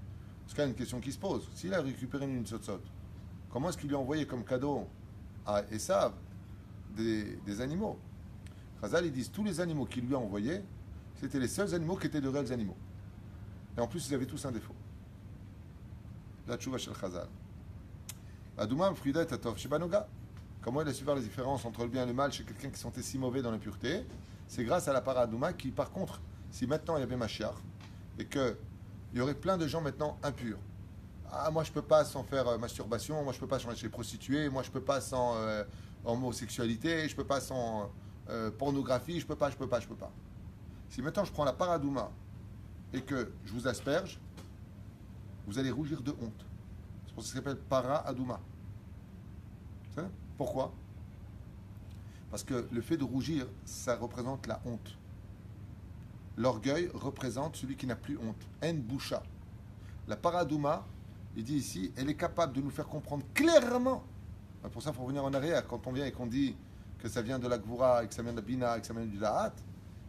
Parce qu'il y a une question qui se pose. S'il a récupéré une nitzotzot, comment est-ce qu'il lui a envoyé comme cadeau à Esav des animaux? Chazal, ils disent tous les animaux qu'il lui a envoyés, c'était les seuls animaux qui étaient de réels animaux. Et en plus, ils avaient tous un défaut. La tchouva shel Chazal. Adouma Frida et Atov Shebanoga. Comment il a su faire les différences entre le bien et le mal chez quelqu'un qui se sentait si mauvais dans l'impureté? C'est grâce à la para Adouma qui, par contre, si maintenant il y avait Mashiach et qu'il y aurait plein de gens maintenant impurs. Ah, moi je peux pas sans faire masturbation, moi je peux pas sans les prostituées, moi je peux pas sans homosexualité, je peux pas sans pornographie, je peux pas. Si maintenant je prends la para Adouma et que je vous asperge, vous allez rougir de honte. C'est pour ça que ça s'appelle para Adouma. Pourquoi? Parce que le fait de rougir, ça représente la honte. L'orgueil représente celui qui n'a plus honte. En boucha. La para Adouma, il dit ici, elle est capable de nous faire comprendre clairement. Pour ça, il faut revenir en arrière. Quand on vient et qu'on dit que ça vient de la Gvura, et que ça vient de la Bina, et que ça vient du Da'at,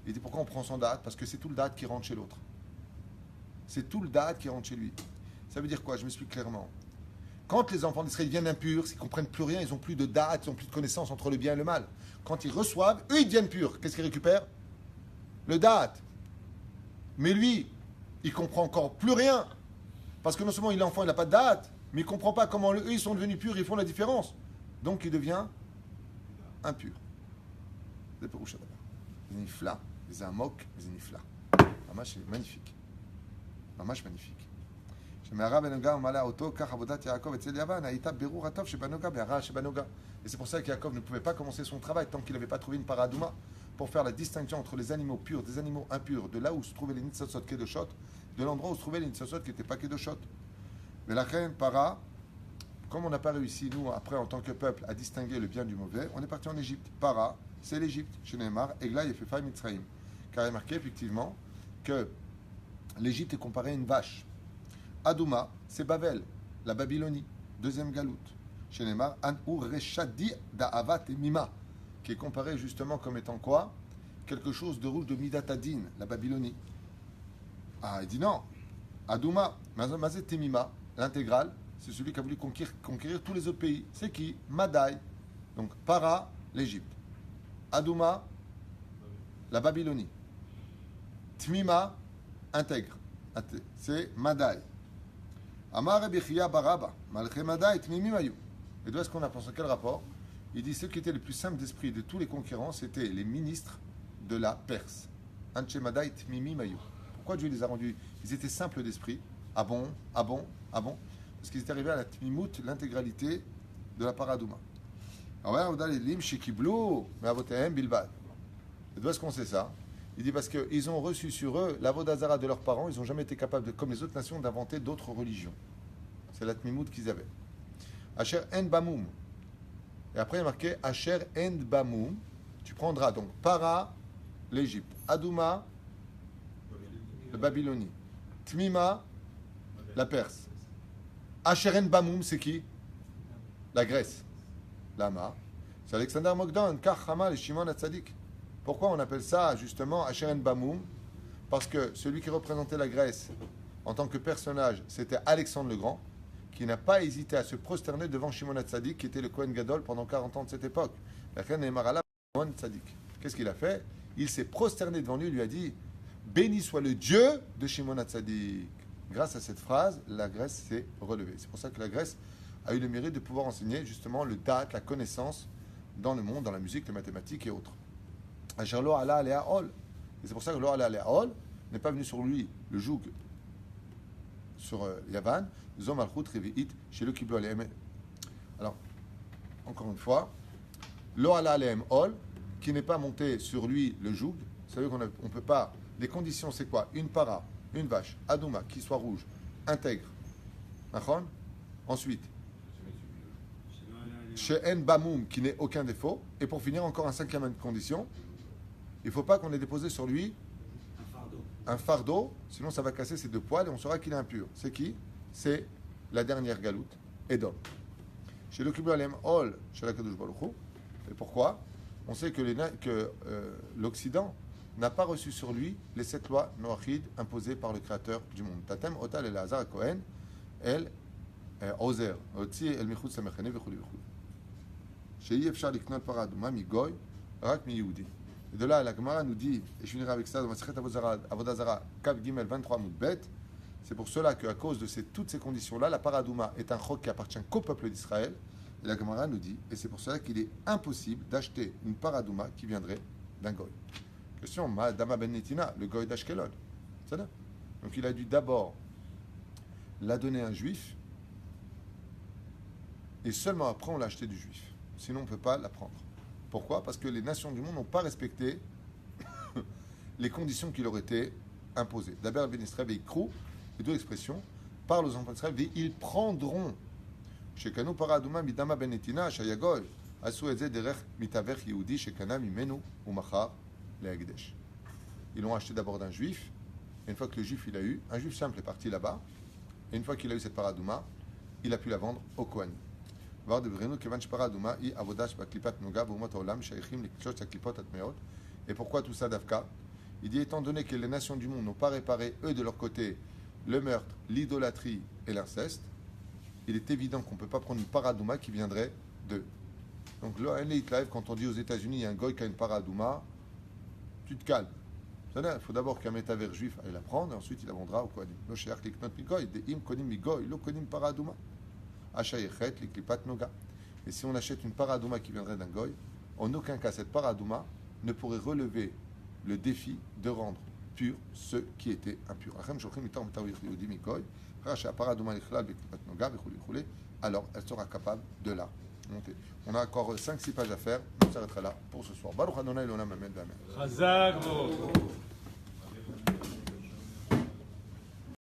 il dit pourquoi on prend son Da'at? Parce que c'est tout le Da'at qui rentre chez l'autre. C'est tout le Da'at qui rentre chez lui. Ça veut dire quoi? Je m'explique clairement. Quand les enfants d'Israël deviennent impurs, ils ne comprennent plus rien, ils n'ont plus de Da'at, ils n'ont plus de connaissance entre le bien et le mal. Quand ils reçoivent, eux, ils deviennent purs. Qu'est-ce qu'ils récupèrent? Le Da'at. Mais lui, il ne comprend encore plus rien. Parce que non seulement il est enfant, il n'a pas de Da'at, mais il ne comprend pas comment eux, ils sont devenus purs, ils font la différence. Donc il devient impur. C'est pour Ushadaba. C'est nifla, c'est un moque, c'est nifla. Mamash est magnifique. Mamash magnifique. Et c'est pour ça que Yaakov ne pouvait pas commencer son travail tant qu'il n'avait pas trouvé une para Adouma. pour faire la distinction entre les animaux purs des animaux impurs, de là où se trouvaient les Nitzosot Kedoshot, de l'endroit où se trouvaient les Nitzosot qui n'étaient pas Kedoshot. Mais la reine para, comme on n'a pas réussi, nous, après, en tant que peuple, à distinguer le bien du mauvais, on est parti en Égypte. Para, c'est l'Égypte. Chez Neymar, Egla, Yefefa, Mitzraïm. Car il est marqué, effectivement, que l'Égypte est comparée à une vache. Adouma, c'est Babel, la Babylonie, deuxième galoute. Chez Neymar, An Ureshadi Da'avat et Mima, qui est comparé justement comme étant quoi? Quelque chose de rouge de Midatadin, la Babylonie. Ah, il dit non. Adouma, Mazet Temima, l'intégrale, c'est celui qui a voulu conquérir tous les autres pays. C'est qui? Madai. Donc, Para, l'Égypte. Adouma, la Babylonie. Tmima, intègre. C'est Madai. Amar Ebichia Baraba, Malché Madai, Tmimim Ayou. Et d'où est-ce qu'on a pensé? Quel rapport? Il dit ceux qui étaient les plus simples d'esprit de tous les conquérants, c'était les ministres de la Perse. Anche Madai, Tmimim Ayou. Pourquoi Dieu les a rendus? Ils étaient simples d'esprit. Ah bon? Ah bon? Ah bon? Parce qu'ils étaient arrivés à la Tmimout, l'intégralité de la Paradouma. Alors, on a les lim Shekiblou, mais avotehem bilbad. Et d'où est-ce qu'on sait ça? Il dit parce qu'ils ont reçu sur eux l'avodazara de leurs parents, ils n'ont jamais été capables, comme les autres nations, d'inventer d'autres religions. C'est la Tmimout qu'ils avaient. Asher en bamoum. Et après, il est marqué Asher en bamoum. Tu prendras donc Para, l'Égypte. Adouma, la Babylonie. Tmima, la Perse. Asher en bamoum, c'est qui? La Grèce. Lama. C'est Alexander Mogdan, Kach Hamal et Shimon Hatzadik. Pourquoi on appelle ça justement Asher en bamoum? Parce que celui qui représentait la Grèce en tant que personnage, c'était Alexandre le Grand, qui n'a pas hésité à se prosterner devant Shimon Hatzadik, qui était le Kohen Gadol pendant 40 ans de cette époque. La reine est Marala, Shimon Hatzadik. Qu'est-ce qu'il a fait? Il s'est prosterné devant lui et lui a dit béni soit le Dieu de Shimon Hatzadik. Grâce à cette phrase, la Grèce s'est relevée. C'est pour ça que la Grèce a eu le mérite de pouvoir enseigner justement le da'at, la connaissance dans le monde, dans la musique, les mathématiques et autres. Asher lo ala alea ol. Et c'est pour ça que lo ala alea ol n'est pas venu sur lui le joug sur Yavan. Zom alchut revi'it chez le kiblo aleem. Alors, encore une fois, lo ala aleem ol, qui n'est pas monté sur lui le joug. Vous savez qu'on ne peut pas. Les conditions, c'est quoi? Une para, une vache, adouma, qui soit rouge, intègre. Nachon? Ensuite, chez En Bamoum, qui n'est aucun défaut. Et pour finir, encore un cinquième condition, il ne faut pas qu'on ait déposé sur lui un fardeau, sinon ça va casser ses deux poils et on saura qu'il est impur. C'est qui? C'est la dernière galoute, Edom. Chez le Kibul Alem Ol, chez la Kadosh Baruch Hu. Et pourquoi? On sait que l'Occident n'a pas reçu sur lui les 7 lois noachides imposées par le Créateur du monde. Tatem, Otal, El Hazar, Kohen, El Ozer, Otzi, El Michutz, Samechane, Vechuli, Vechuli. Chez Yefshar, Liknot, Paradouma, Migoy, Rak, Mi Yehudi. Et de là, la Gemara nous dit, et je finirai avec ça dans Masechet Avodah Zara, Kav Gimel 23 Moudbet, c'est pour cela qu'à cause de toutes ces conditions-là, la Paradouma est un chok qui appartient qu'au peuple d'Israël. Et la Gemara nous dit, et c'est pour cela qu'il est impossible d'acheter une Paradouma qui viendrait d'un goy. Question, Dama Ben Netina, le goy d'Ashkelon. C'est là. Donc il a dû d'abord la donner à un juif, et seulement après on l'a acheté du juif. Sinon on ne peut pas la prendre. Pourquoi? Parce que les nations du monde n'ont pas respecté les conditions qui leur étaient imposées. D'abord, Ben Israël et Ikrou, et deux expressions, parlent aux enfants d'Israël, ils prendront. Shekanu paradouma midama benetina shayagoy asu eze derech mitavech yehudi shekana mimenu umachar leagdesh. Ils l'ont acheté d'abord d'un juif, et une fois que le juif il a eu, un juif simple est parti là-bas, et une fois qu'il a eu cette paradouma, il a pu la vendre au Kohen. Et pourquoi tout ça d'Afka? Il dit étant donné que les nations du monde n'ont pas réparé eux de leur côté le meurtre, l'idolâtrie et l'inceste, il est évident qu'on ne peut pas prendre une paradouma qui viendrait d'eux. Donc là, quand on dit aux États-Unis il y a un goy qui a une paradouma, tu te calmes. Il faut d'abord qu'un métavers juif aille la prendre et ensuite il la vendra au Kohanim. Et si on achète une paradouma qui viendrait d'un goy, en aucun cas cette paradouma ne pourrait relever le défi de rendre purs ceux qui étaient impurs. Alors elle sera capable de la monter. On a encore 5-6 pages à faire. On s'arrêtera là pour ce soir. Baruch Adonai Elohim Amen. Chazak,